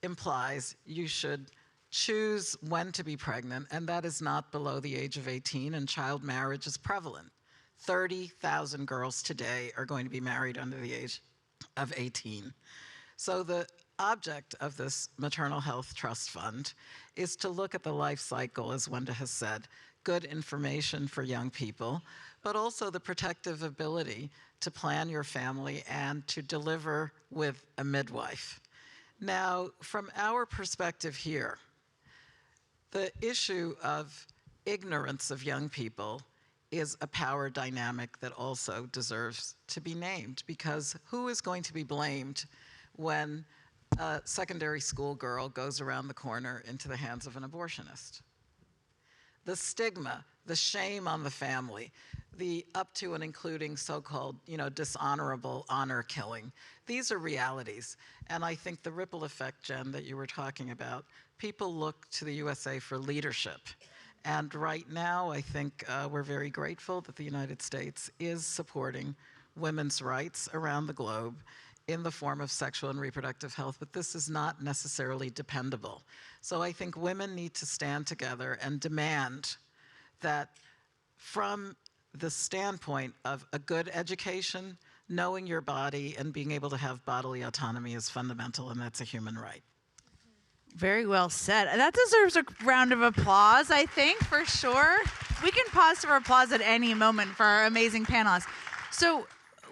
implies you should choose when to be pregnant, and that is not below the age of 18, and child marriage is prevalent. 30,000 girls today are going to be married under the age of 18. So the object of this Maternal Health Trust Fund is to look at the life cycle, as Wenda has said, good information for young people, but also the protective ability to plan your family and to deliver with a midwife. Now, from our perspective here, the issue of ignorance of young people is a power dynamic that also deserves to be named, because who is going to be blamed when a secondary school girl goes around the corner into the hands of an abortionist? The stigma, the shame on the family, the up to and including so-called, dishonorable honor killing. These are realities. And I think the ripple effect, Jen, that you were talking about, people look to the USA for leadership. And right now, I think we're very grateful that the United States is supporting women's rights around the globe in the form of sexual and reproductive health, but this is not necessarily dependable. So I think women need to stand together and demand that from the standpoint of a good education, knowing your body and being able to have bodily autonomy is fundamental, and that's a human right. Very well said. That deserves a round of applause, I think, for sure. We can pause for applause at any moment for our amazing panelists. So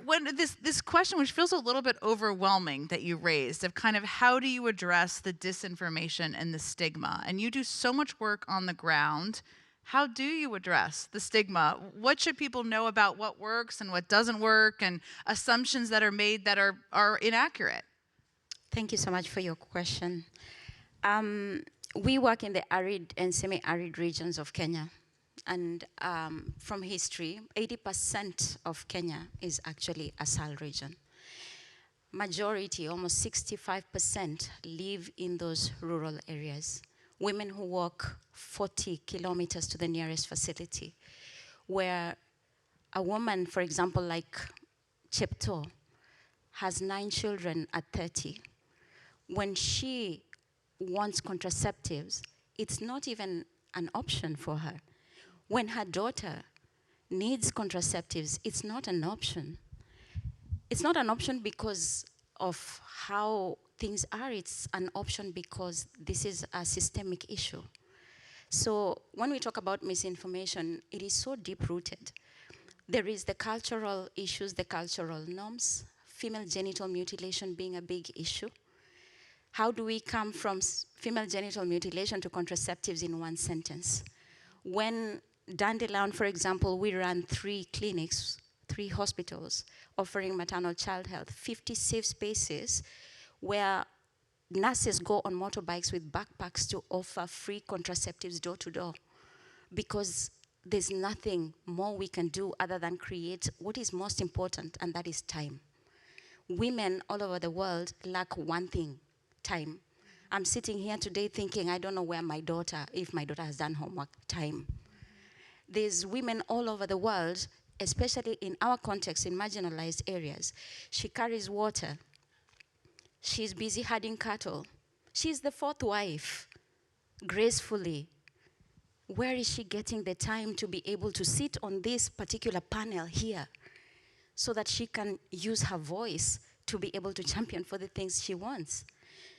when this question, which feels a little bit overwhelming that you raised, of kind of how do you address the disinformation and the stigma? And you do so much work on the ground. How do you address the stigma? What should people know about what works and what doesn't work, and assumptions that are made that are inaccurate? Thank you so much for your question. We work in the arid and semi-arid regions of Kenya. And from history, 80% of Kenya is actually a SAL region. Majority, almost 65%, live in those rural areas. Women who walk 40 kilometers to the nearest facility, where a woman, for example, like Chepto, has 9 children at 30. When she wants contraceptives, it's not even an option for her. When her daughter needs contraceptives, it's not an option. It's not an option because of how things are. It's an option because this is a systemic issue. So when we talk about misinformation, it is so deep-rooted. There is the cultural issues, the cultural norms, female genital mutilation being a big issue. How do we come from female genital mutilation to contraceptives in one sentence? When Dandelion, for example, we ran 3 clinics, 3 hospitals offering maternal child health, 50 safe spaces where nurses go on motorbikes with backpacks to offer free contraceptives door to door, because there's nothing more we can do other than create what is most important, and that is time. Women all over the world lack one thing: time. I'm sitting here today thinking, I don't know where my daughter, if my daughter has done homework, time. There's women all over the world, especially in our context, in marginalized areas. She carries water. She's busy herding cattle. She's the 4th wife, gracefully. Where is she getting the time to be able to sit on this particular panel here so that she can use her voice to be able to champion for the things she wants?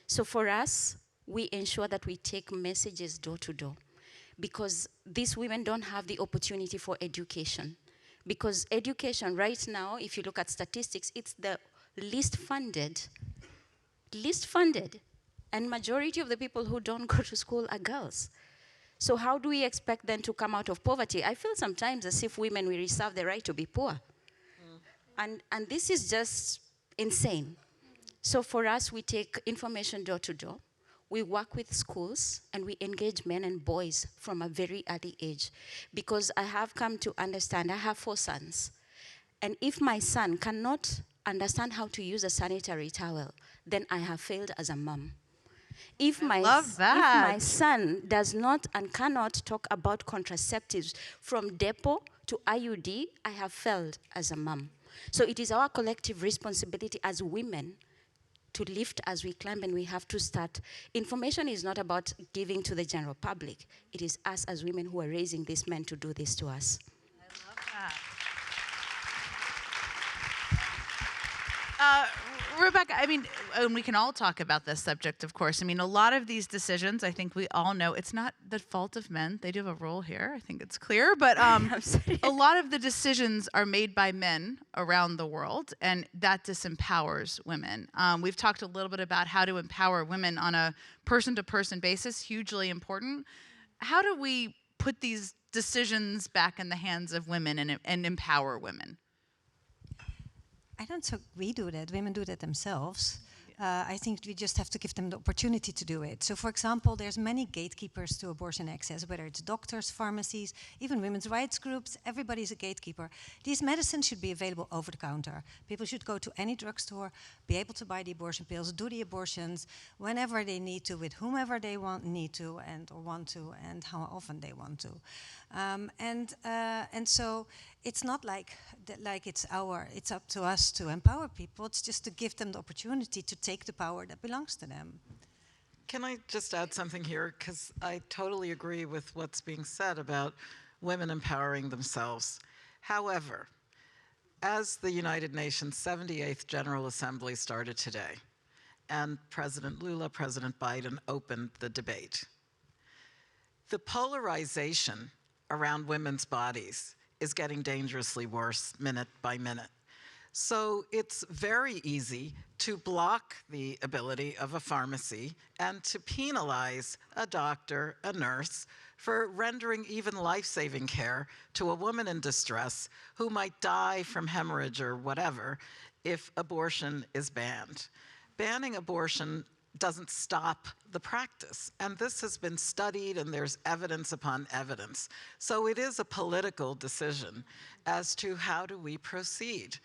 So for us, we ensure that we take messages door to door, because these women don't have the opportunity for education. Because education right now, if you look at statistics, it's the least funded And majority of the people who don't go to school are girls. So how do we expect them to come out of poverty? I feel sometimes as if women, we reserve the right to be poor. And this is just insane. So for us, we take information door to door. We work with schools, and we engage men and boys from a very early age. Because I have come to understand, I have 4 sons. And if my son cannot understand how to use a sanitary towel, then I have failed as a mom. If my son does not and cannot talk about contraceptives from depot to IUD, I have failed as a mom. So it is our collective responsibility as women to lift as we climb, and we have to start. Information is not about giving to the general public. It is us as women who are raising these men to do this to us. I love that. Rebecca, I mean, and we can all talk about this subject, of course. I mean, a lot of these decisions, I think we all know, it's not the fault of men. They do have a role here. I think it's clear. But a lot of the decisions are made by men around the world, and that disempowers women. We've talked a little bit about how to empower women on a person-to-person basis, hugely important. How do we put these decisions back in the hands of women and empower women? I don't think we do that. Women do that themselves. I think we just have to give them the opportunity to do it. So, for example, there's many gatekeepers to abortion access, whether it's doctors, pharmacies, even women's rights groups. Everybody's a gatekeeper. These medicines should be available over the counter. People should go to any drugstore, be able to buy the abortion pills, do the abortions whenever they need to, with whomever they need to, or want to, and how often they want to. And so it's not like it's up to us to empower people. It's just to give them the opportunity to take the power that belongs to them. Can I just add something here? Because I totally agree with what's being said about women empowering themselves. However, as the United Nations 78th General Assembly started today, and President Lula, President Biden opened the debate, the polarization around women's bodies is getting dangerously worse minute by minute. So it's very easy to block the ability of a pharmacy and to penalize a doctor, a nurse, for rendering even life-saving care to a woman in distress who might die from hemorrhage or whatever if abortion is banned. Banning abortion doesn't stop the practice. And this has been studied, and there's evidence upon evidence. So it is a political decision as to how do we proceed.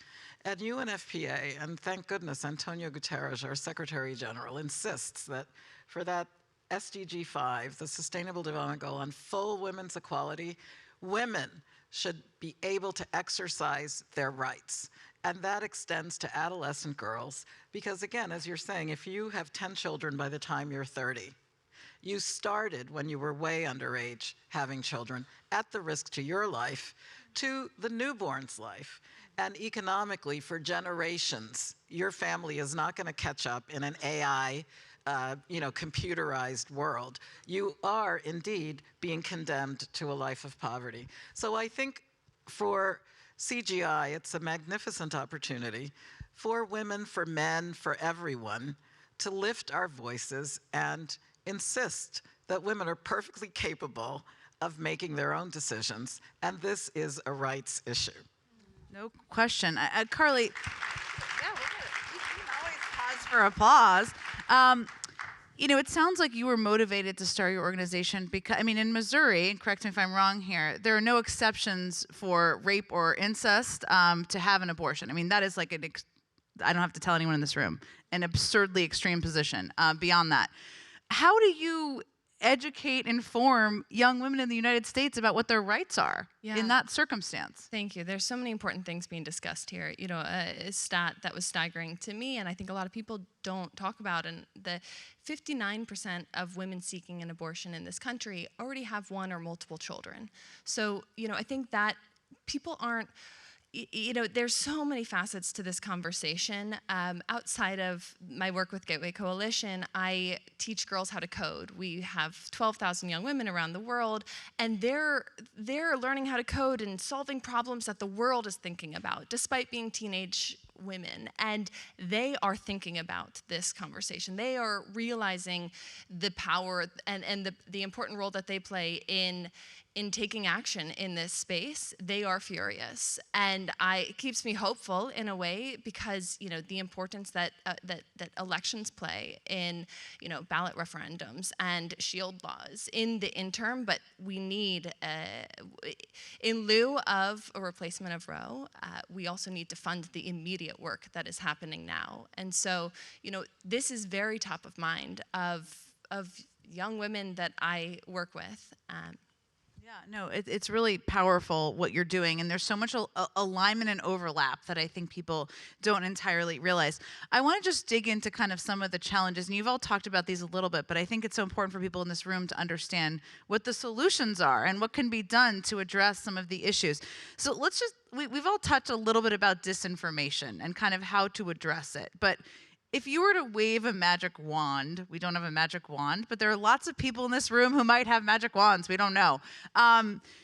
At UNFPA, and thank goodness Antonio Guterres, our Secretary General, insists that for that SDG 5, the Sustainable Development Goal on full women's equality, women should be able to exercise their rights. And that extends to adolescent girls, because again, as you're saying, if you have 10 children by the time you're 30, you started when you were way underage having children at the risk to your life, to the newborn's life. And economically, for generations, your family is not going to catch up in an AI, computerized world. You are indeed being condemned to a life of poverty. So I think for CGI, it's a magnificent opportunity for women, for men, for everyone to lift our voices and insist that women are perfectly capable of making their own decisions, and this is a rights issue. No question. Carly, yeah, we can always pause for applause. It sounds like you were motivated to start your organization because, in Missouri, and correct me if I'm wrong here, there are no exceptions for rape or incest to have an abortion. That is like I don't have to tell anyone in this room, an absurdly extreme position beyond that. How do you educate, inform young women in the United States about what their rights are in that circumstance? Thank you. There's so many important things being discussed here. A stat that was staggering to me, and I think a lot of people don't talk about, and the 59% of women seeking an abortion in this country already have one or multiple children. So, I think that people aren't, there's so many facets to this conversation. Outside of my work with Gateway Coalition, I teach girls how to code. We have 12,000 young women around the world, and they're learning how to code and solving problems that the world is thinking about, despite being teenage women, and they are thinking about this conversation. They are realizing the power and the important role that they play in taking action in this space. They are furious, and it keeps me hopeful in a way, because the importance that elections play in ballot referendums and shield laws in the interim. But we need, in lieu of a replacement of Roe, we also need to fund the immediate work that is happening now. And so this is very top of mind of young women that I work with. Yeah, no, it's really powerful what you're doing, and there's so much alignment and overlap that I think people don't entirely realize. I want to just dig into kind of some of the challenges, and you've all talked about these a little bit, but I think it's so important for people in this room to understand what the solutions are and what can be done to address some of the issues. So let's just, we've all touched a little bit about disinformation and kind of how to address it, but if you were to wave a magic wand, we don't have a magic wand, but there are lots of people in this room who might have magic wands, we don't know,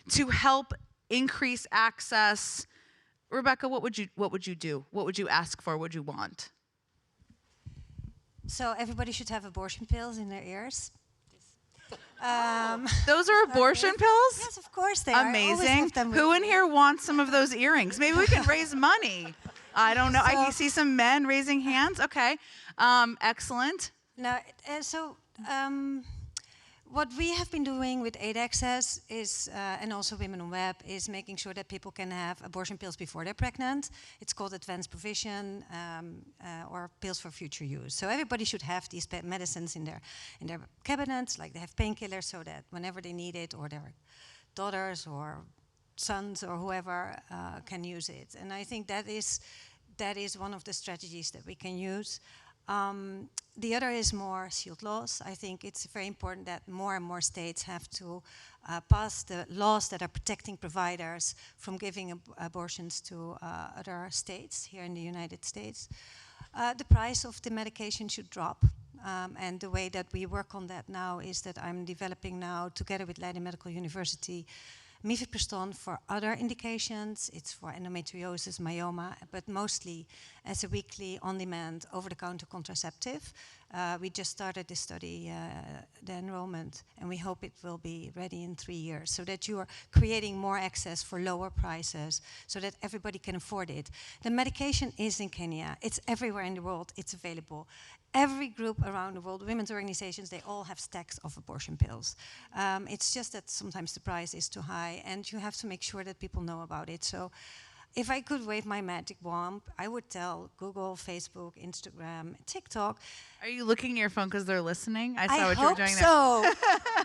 to help increase access. Rebecca, what would you do? What would you ask for? What would you want? So everybody should have abortion pills in their ears. Those are abortion pills? Yes, of course they are. Amazing. Who in here wants some of those earrings? Maybe we can raise money. I don't know. I see some men raising hands. Okay. Excellent. Now, what we have been doing with Aid Access is, and also Women on Web, is making sure that people can have abortion pills before they're pregnant. It's called advanced provision, or pills for future use. So everybody should have these medicines in their cabinets, like they have painkillers, so that whenever they need it, or their daughters or sons or whoever can use it. And I think that is one of the strategies that we can use. The other is more shield laws. I think it's very important that more and more states have to pass the laws that are protecting providers from giving abortions to other states here in the United States. The price of the medication should drop. And the way that we work on that now is that I'm developing now, together with Leiden Medical University, mifepristone for other indications. It's for endometriosis, myoma, but mostly as a weekly, on-demand, over-the-counter contraceptive. We just started this study, the enrollment, and we hope it will be ready in 3 years, so that you are creating more access for lower prices, so that everybody can afford it. The medication is in Kenya. It's everywhere in the world. It's available. Every group around the world, women's organizations, they all have stacks of abortion pills. It's just that sometimes the price is too high, and you have to make sure that people know about it. So if I could wave my magic wand, I would tell Google, Facebook, Instagram, TikTok. Are you looking at your phone because they're listening? I saw what you were doing there. I hope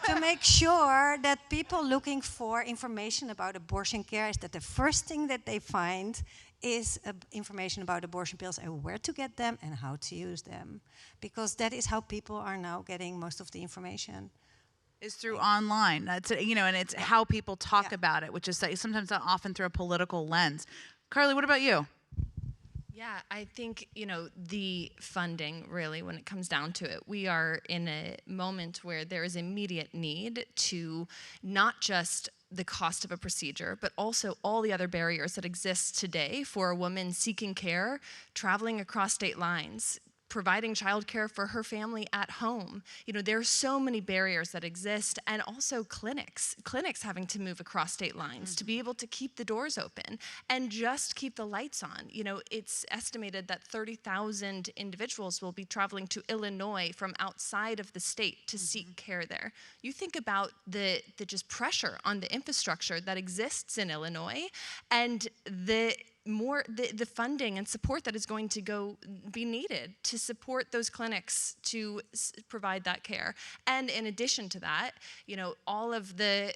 so. To make sure that people looking for information about abortion care is that the first thing that they find is information about abortion pills and where to get them and how to use them. Because that is how people are now getting most of the information. Is through online. That's, and it's how people talk about it, which is sometimes not often through a political lens. Carly, what about you? Yeah, I think, the funding, really, when it comes down to it, we are in a moment where there is immediate need to not just the cost of a procedure, but also all the other barriers that exist today for a woman seeking care, traveling across state lines, providing childcare for her family at home. There are so many barriers that exist, and also clinics having to move across state lines to be able to keep the doors open and just keep the lights on. It's estimated that 30,000 individuals will be traveling to Illinois from outside of the state to seek care there. You think about the just pressure on the infrastructure that exists in Illinois, and the funding and support that is going to be needed to support those clinics to provide that care. And in addition to that, all of the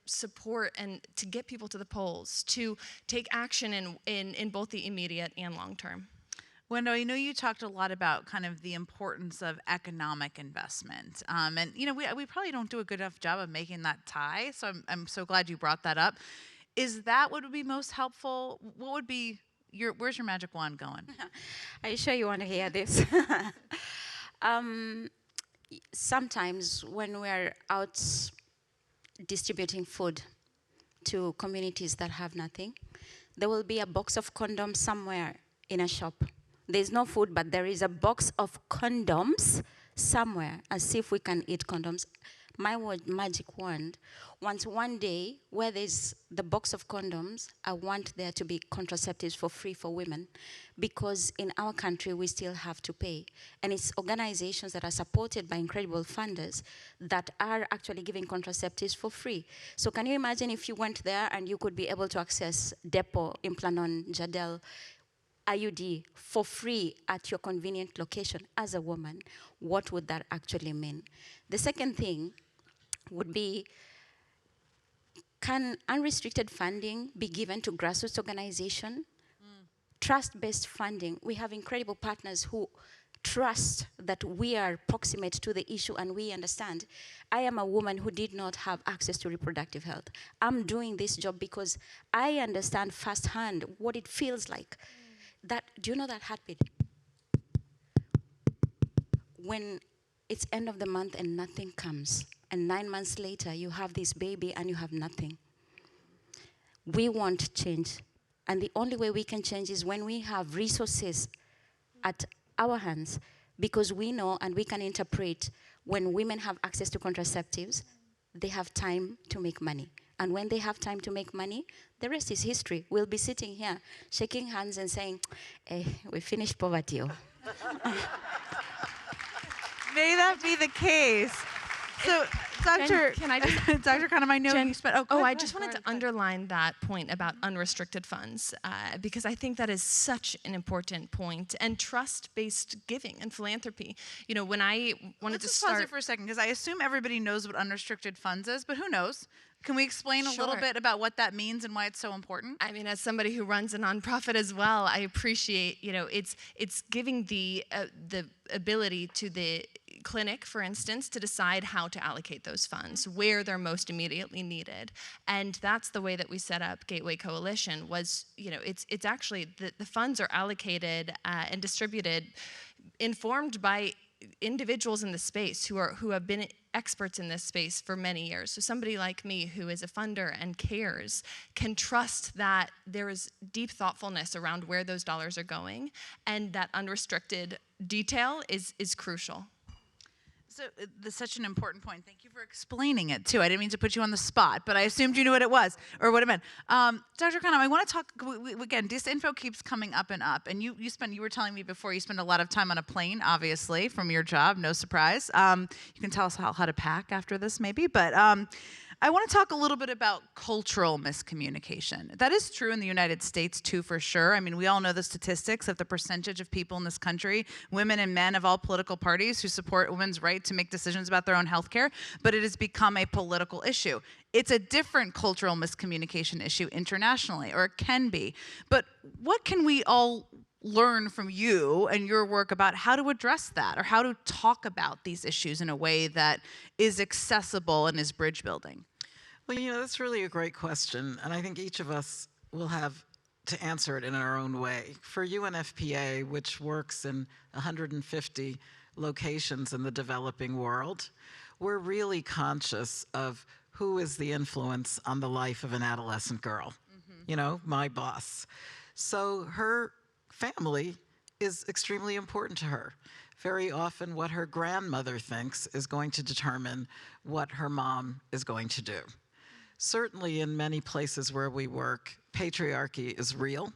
support and to get people to the polls, to take action in both the immediate and long term. Wendo, I know you talked a lot about kind of the importance of economic investment. And we probably don't do a good enough job of making that tie, so I'm so glad you brought that up. Is that what would be most helpful? What would be where's your magic wand going? Are you sure you want to hear this? Sometimes when we're out distributing food to communities that have nothing, there will be a box of condoms somewhere in a shop. There's no food, but there is a box of condoms somewhere, and see if we can eat condoms. My magic wand wants one day where there's the box of condoms, I want there to be contraceptives for free for women, because in our country we still have to pay. And it's organizations that are supported by incredible funders that are actually giving contraceptives for free. So can you imagine if you went there and you could be able to access Depo, Implanon, Jadel, IUD for free at your convenient location as a woman? What would that actually mean? The second thing would be, can unrestricted funding be given to grassroots organizations? Trust-based funding. We have incredible partners who trust that we are proximate to the issue and we understand. I am a woman who did not have access to reproductive health. I'm doing this job because I understand firsthand what it feels like. That, do you know that heartbeat? When it's end of the month and nothing comes, and 9 months later you have this baby and you have nothing. We want change. And the only way we can change is when we have resources at our hands, because we know and we can interpret when women have access to contraceptives, they have time to make money. And when they have time to make money, the rest is history. We'll be sitting here, shaking hands and saying, hey, we finished poverty. May that be the case. So, Dr. Can I just, Dr. Khanum, I know Jen, you spent. I just wanted to underline that point about unrestricted funds, because I think that is such an important point. And trust-based giving and philanthropy. You know, when I wanted to start. Pause it for a second, because I assume everybody knows what unrestricted funds is, but who knows? Can we explain a little bit about what that means and why it's so important? I mean, as somebody who runs a nonprofit as well, I appreciate, you know, it's giving the ability to the clinic, for instance, to decide how to allocate those funds, where they're most immediately needed. And that's the way that we set up Gateway Coalition was, you know, it's actually, the funds are allocated and distributed, informed by individuals in the space who have been experts in this space for many years. So somebody like me who is a funder and cares can trust that there is deep thoughtfulness around where those dollars are going, and that unrestricted detail is crucial. So that's such an important point. Thank you for explaining it too. I didn't mean to put you on the spot, but I assumed you knew what it was or what it meant. Dr. Khanum, I want to talk again. Disinfo keeps coming up and up, and you were telling me before you spend a lot of time on a plane, obviously from your job. No surprise. You can tell us how to pack after this, maybe, but. I want to talk a little bit about cultural miscommunication. That is true in the United States too, for sure. I mean, we all know the statistics of the percentage of people in this country, women and men of all political parties, who support women's right to make decisions about their own health care, but it has become a political issue. It's a different cultural miscommunication issue internationally, or it can be. But what can we all learn from you and your work about how to address that, or how to talk about these issues in a way that is accessible and is bridge building? Well, you know, that's really a great question, and I think each of us will have to answer it in our own way. For UNFPA, which works in 150 locations in the developing world, we're really conscious of who is the influence on the life of an adolescent girl. You know, my boss. So her family is extremely important to her. Very often what her grandmother thinks is going to determine what her mom is going to do. Certainly in many places where we work, patriarchy is real.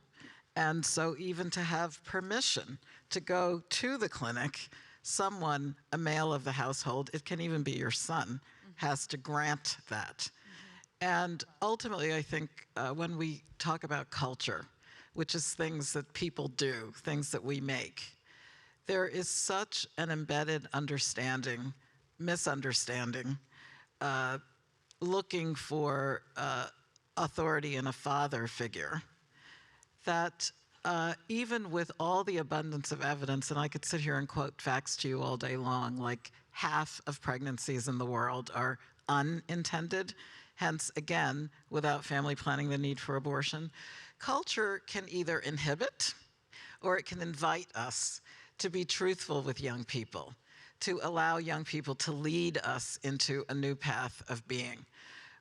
And so even to have permission to go to the clinic, someone, a male of the household, it can even be your son, has to grant that. And ultimately, I think when we talk about culture, which is things that people do, things that we make, there is such an embedded understanding, misunderstanding, looking for authority in a father figure, that even with all the abundance of evidence, and I could sit here and quote facts to you all day long, like half of pregnancies in the world are unintended, hence, again, without family planning, the need for abortion. Culture can either inhibit or it can invite us to be truthful with young people, to allow young people to lead us into a new path of being.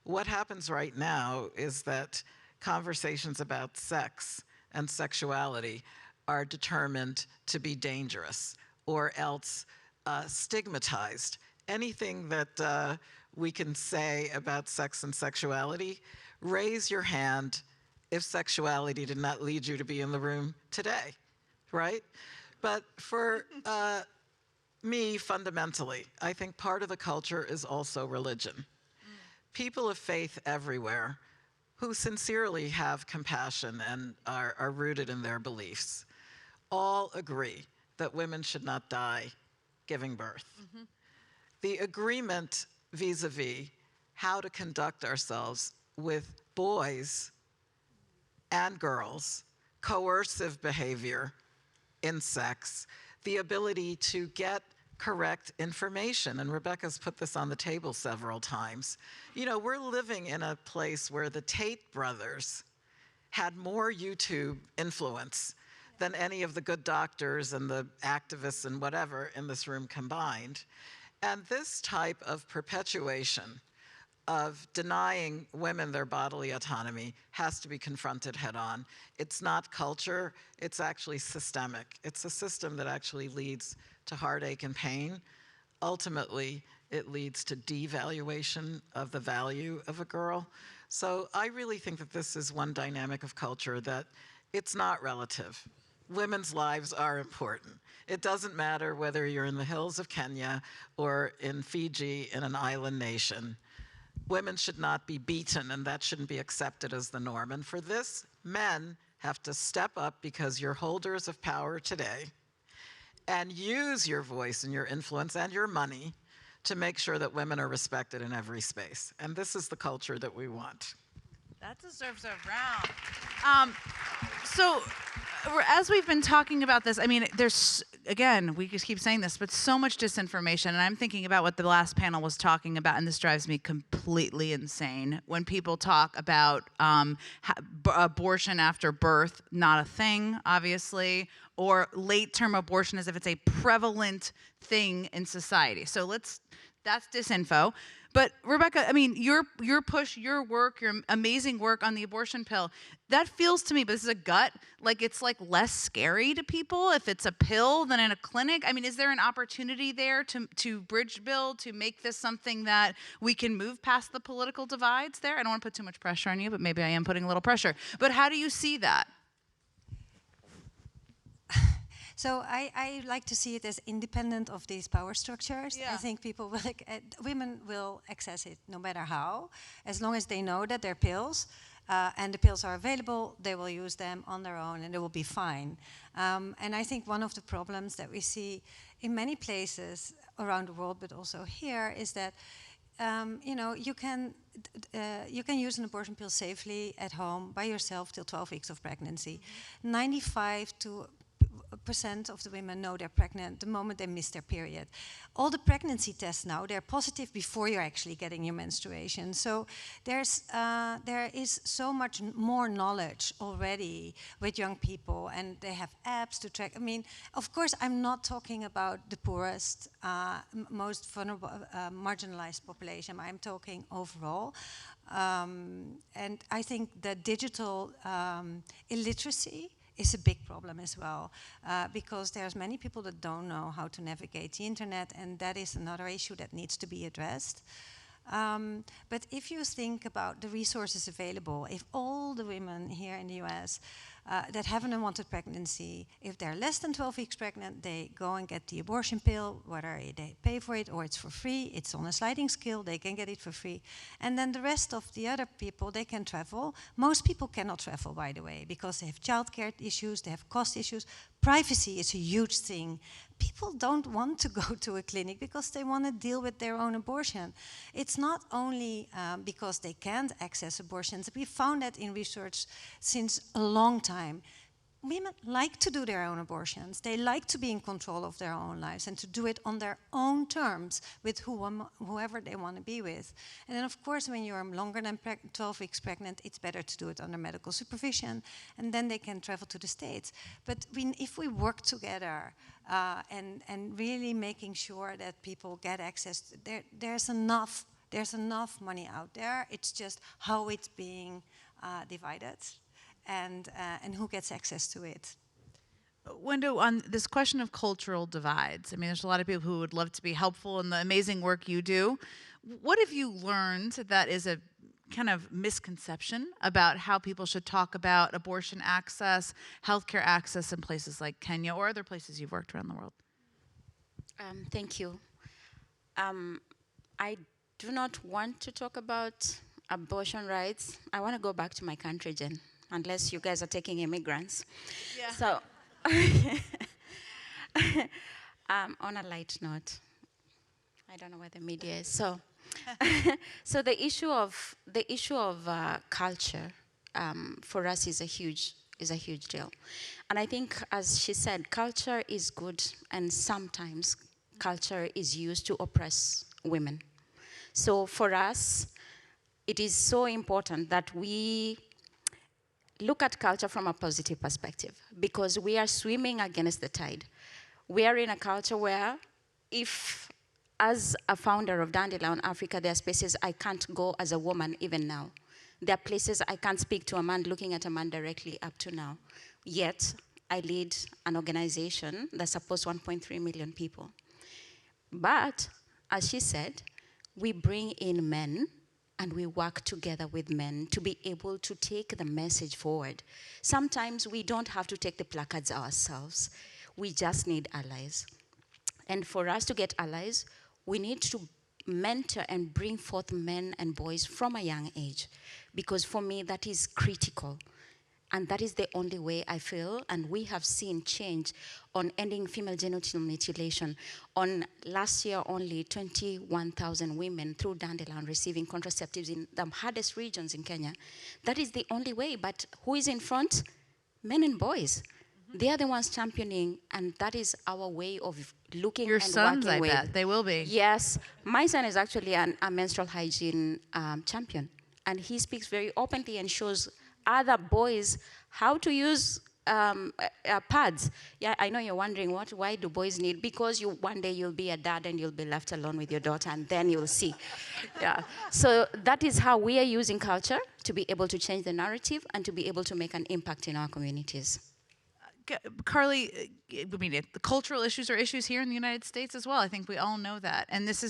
What happens right now is that conversations about sex and sexuality are determined to be dangerous or else stigmatized. Anything that we can say about sex and sexuality, raise your hand if sexuality did not lead you to be in the room today, right? But for me, fundamentally, I think part of the culture is also religion. People of faith everywhere who sincerely have compassion and are rooted in their beliefs all agree that women should not die giving birth. The agreement vis-a-vis how to conduct ourselves with boys and girls, coercive behavior in sex, the ability to get correct information, and Rebecca's put this on the table several times. You know, we're living in a place where the Tate brothers had more YouTube influence than any of the good doctors and the activists and whatever in this room combined. And this type of perpetuation of denying women their bodily autonomy has to be confronted head on. It's not culture, it's actually systemic. It's a system that actually leads to heartache and pain. Ultimately, it leads to devaluation of the value of a girl. So I really think that this is one dynamic of culture that it's not relative. Women's lives are important. It doesn't matter whether you're in the hills of Kenya or in Fiji in an island nation. Women should not be beaten, and that shouldn't be accepted as the norm. And for this, men have to step up because you're holders of power today and use your voice and your influence and your money to make sure that women are respected in every space. And this is the culture that we want. That deserves a round. So, as we've been talking about this, I mean, there's, again, we just keep saying this, but so much disinformation. And I'm thinking about what the last panel was talking about, and this drives me completely insane. When people talk about abortion after birth, not a thing, obviously, or late-term abortion as if it's a prevalent thing in society. So that's disinfo. But Rebecca, I mean, your push, your work, your amazing work on the abortion pill, that feels to me, but this is a gut, like it's like less scary to people if it's a pill than in a clinic. I mean, is there an opportunity there to bridge build, to make this something that we can move past the political divides there? I don't want to put too much pressure on you, but maybe I am putting a little pressure. But how do you see that? So I like to see it as independent of these power structures. Yeah. I think people will, women will access it no matter how, as long as they know that they're pills and the pills are available, they will use them on their own and they will be fine. And I think one of the problems that we see in many places around the world, but also here, is that you know, you can use an abortion pill safely at home by yourself till 12 weeks of pregnancy. 95% of the women know they're pregnant the moment they miss their period. All the pregnancy tests now, they're positive before you're actually getting your menstruation. So there is so much more knowledge already with young people, and they have apps to track. I mean, of course, I'm not talking about the poorest, most vulnerable, marginalized population. I'm talking overall. And I think that digital illiteracy is a big problem as well, because there's many people that don't know how to navigate the internet, and that is another issue that needs to be addressed. But if you think about the resources available, if all the women here in the US that have an unwanted pregnancy, if they're less than 12 weeks pregnant, they go and get the abortion pill, whether they pay for it or it's for free, it's on a sliding scale, they can get it for free. And then the rest of the other people, they can travel. Most people cannot travel, by the way, because they have childcare issues, they have cost issues. Privacy is a huge thing. People don't want to go to a clinic because they want to deal with their own abortion. It's not only because they can't access abortions. We found that in research since a long time. Women like to do their own abortions. They like to be in control of their own lives and to do it on their own terms with whoever they want to be with. And then, of course, when you're longer than 12 weeks pregnant, it's better to do it under medical supervision, and then they can travel to the States. But if we work together and really making sure that people get access, there's enough money out there. It's just how it's being divided. And who gets access to it. Wendo, on this question of cultural divides, I mean, there's a lot of people who would love to be helpful in the amazing work you do. What have you learned that is a kind of misconception about how people should talk about abortion access, healthcare access in places like Kenya or other places you've worked around the world? Thank you. I do not want to talk about abortion rights. I want to go back to my country, Jen, unless you guys are taking immigrants. Yeah. So, on a light note, I don't know where the media is. So, so the issue of culture for us is a huge deal, and I think, as she said, culture is good, and sometimes culture is used to oppress women. So for us, it is so important that we look at culture from a positive perspective, because we are swimming against the tide. We are in a culture where, if, as a founder of Dandelion Africa, there are spaces I can't go as a woman even now. There are places I can't speak to a man looking at a man directly up to now. Yet, I lead an organization that supports 1.3 million people. But, as she said, we bring in men and we work together with men to be able to take the message forward. Sometimes we don't have to take the placards ourselves. We just need allies. And for us to get allies, we need to mentor and bring forth men and boys from a young age. Because for me, that is critical. And that is the only way I feel, and we have seen change on ending female genital mutilation. On last year only, 21,000 women through Dandelion receiving contraceptives in the hardest regions in Kenya. That is the only way, but who is in front? Men and boys. They are the ones championing, and that is our way of looking Your and sons, working I with. bet. They will be. Yes. My son is actually a menstrual hygiene champion, and he speaks very openly and shows other boys how to use pads. Yeah, I know you're wondering, why do boys need? Because one day you'll be a dad and you'll be left alone with your daughter, and then you'll see. Yeah. So that is how we are using culture to be able to change the narrative and to be able to make an impact in our communities. Carly, I mean, the cultural issues are issues here in the United States as well. I think we all know that. And this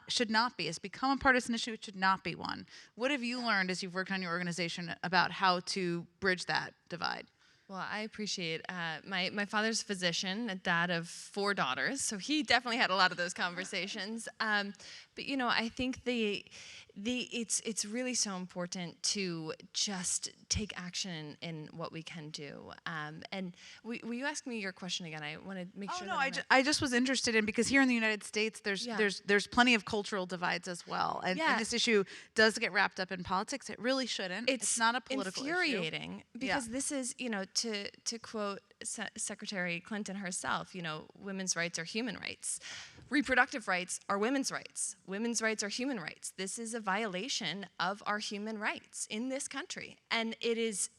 should not be. It's become a partisan issue. It should not be one. What have you learned as you've worked on your organization about how to bridge that divide? Well, I appreciate my father's a physician, a dad of 4 daughters, so he definitely had a lot of those conversations. But you know, I think it's really so important to just take action in what we can do. And will you ask me your question again? I want to make sure. No, I just was interested in, because here in the United States, there's plenty of cultural divides as well, and this issue does get wrapped up in politics. It really shouldn't. It's not a political infuriating issue. Because this is, you know, to quote Secretary Clinton herself, you know, women's rights are human rights. Reproductive rights are women's rights. Women's rights are human rights. This is a violation of our human rights in this country. And it is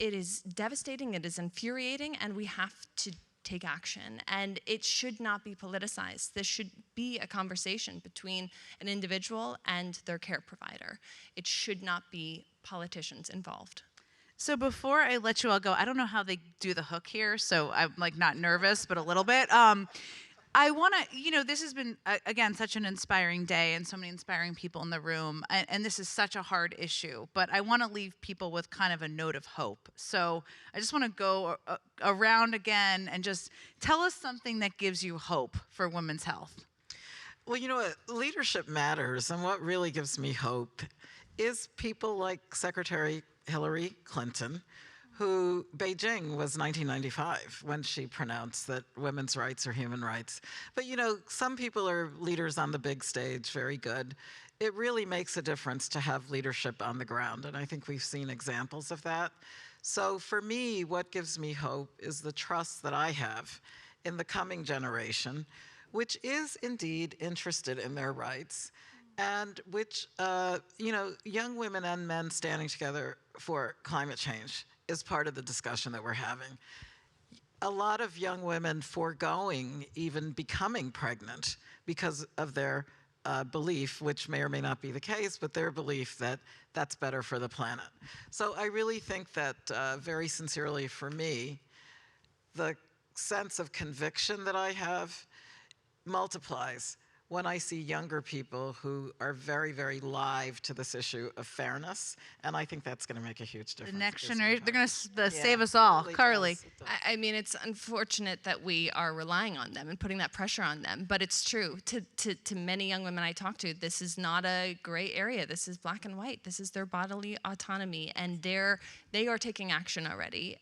devastating, it is infuriating, and we have to take action. And it should not be politicized. This should be a conversation between an individual and their care provider. It should not be politicians involved. So before I let you all go, I don't know how they do the hook here, so I'm like not nervous, but a little bit. I want to, you know, this has been, again, such an inspiring day and so many inspiring people in the room, and this is such a hard issue, but I want to leave people with kind of a note of hope. So I just want to go around again and just tell us something that gives you hope for women's health. Well, you know what? Leadership matters, and what really gives me hope is people like Secretary Hillary Clinton, who Beijing was 1995 when she pronounced that women's rights are human rights. But you know, some people are leaders on the big stage, very good. It really makes a difference to have leadership on the ground, and I think we've seen examples of that. So for me, what gives me hope is the trust that I have in the coming generation, which is indeed interested in their rights, and which, you know, young women and men standing together for climate change is part of the discussion that we're having. A lot of young women foregoing even becoming pregnant because of their belief, which may or may not be the case, but their belief that that's better for the planet. So I really think that very sincerely for me, the sense of conviction that I have multiplies when I see younger people who are very, very live to this issue of fairness, and I think that's going to make a huge difference. The next generation, they're going to save us all. Really Carly. does. It does. I mean, it's unfortunate that we are relying on them and putting that pressure on them, but it's true. To many young women I talk to, this is not a gray area. This is black and white. This is their bodily autonomy, and they are taking action already.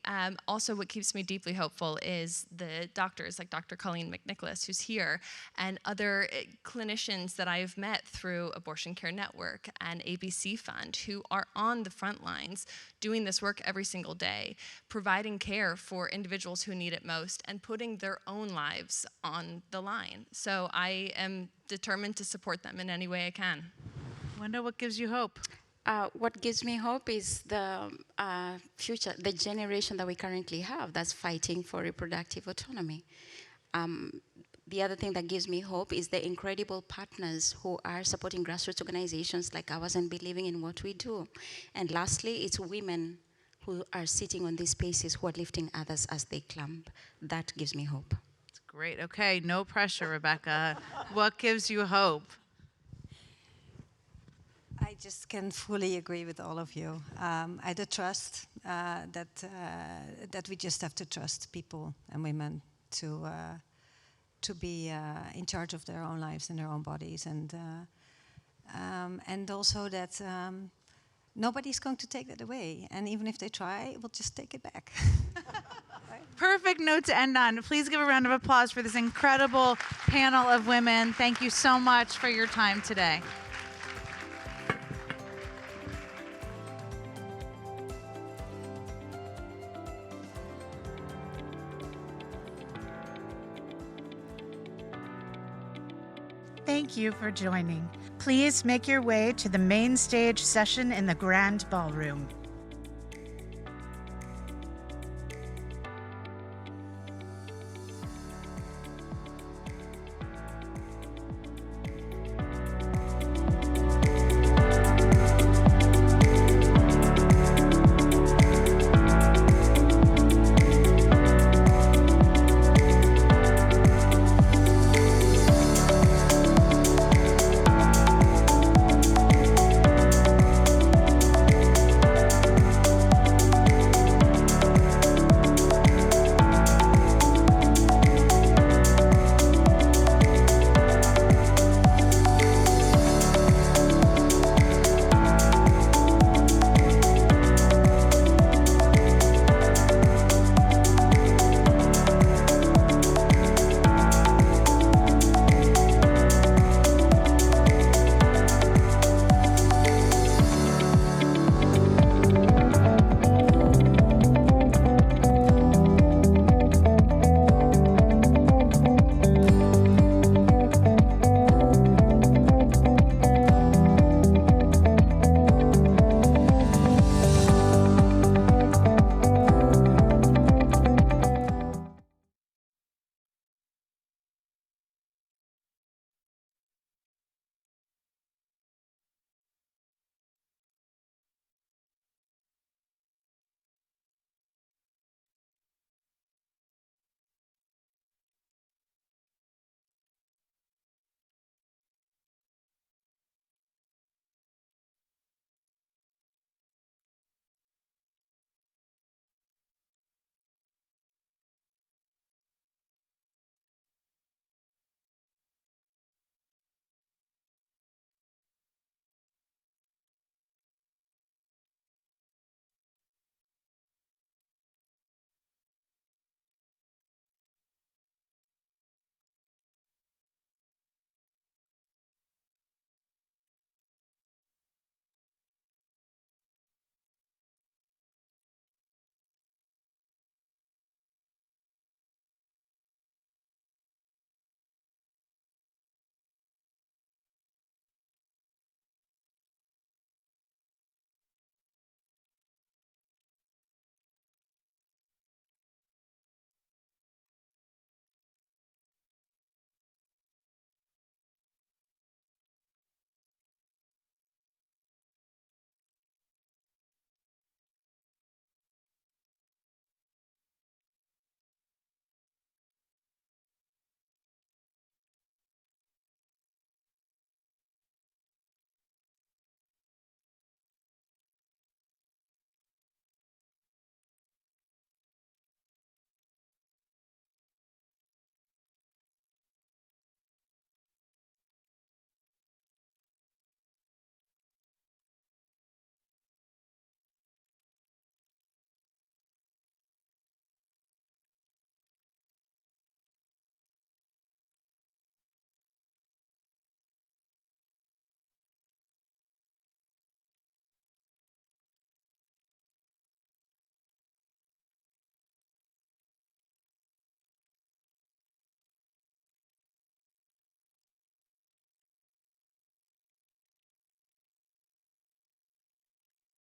Also, what keeps me deeply hopeful is the doctors like Dr. Colleen McNicholas, who's here, and other clinicians that I've met through Abortion Care Network and ABC Fund, who are on the front lines doing this work every single day, providing care for individuals who need it most and putting their own lives on the line. So I am determined to support them in any way I can. Wanda, what gives you hope? What gives me hope is the future, the generation that we currently have that's fighting for reproductive autonomy. The other thing that gives me hope is the incredible partners who are supporting grassroots organizations like ours and believing in what we do. And lastly, it's women who are sitting on these spaces who are lifting others as they climb. That gives me hope. That's great. Okay, no pressure, Rebecca. What gives you hope? I just can fully agree with all of you. The trust that we just have to trust people and women to be in charge of their own lives and their own bodies, and also that nobody's going to take that away. And even if they try, we'll just take it back. Perfect note to end on. Please give a round of applause for this incredible panel of women. Thank you so much for your time today. Thank you for joining. Please make your way to the main stage session in the Grand Ballroom.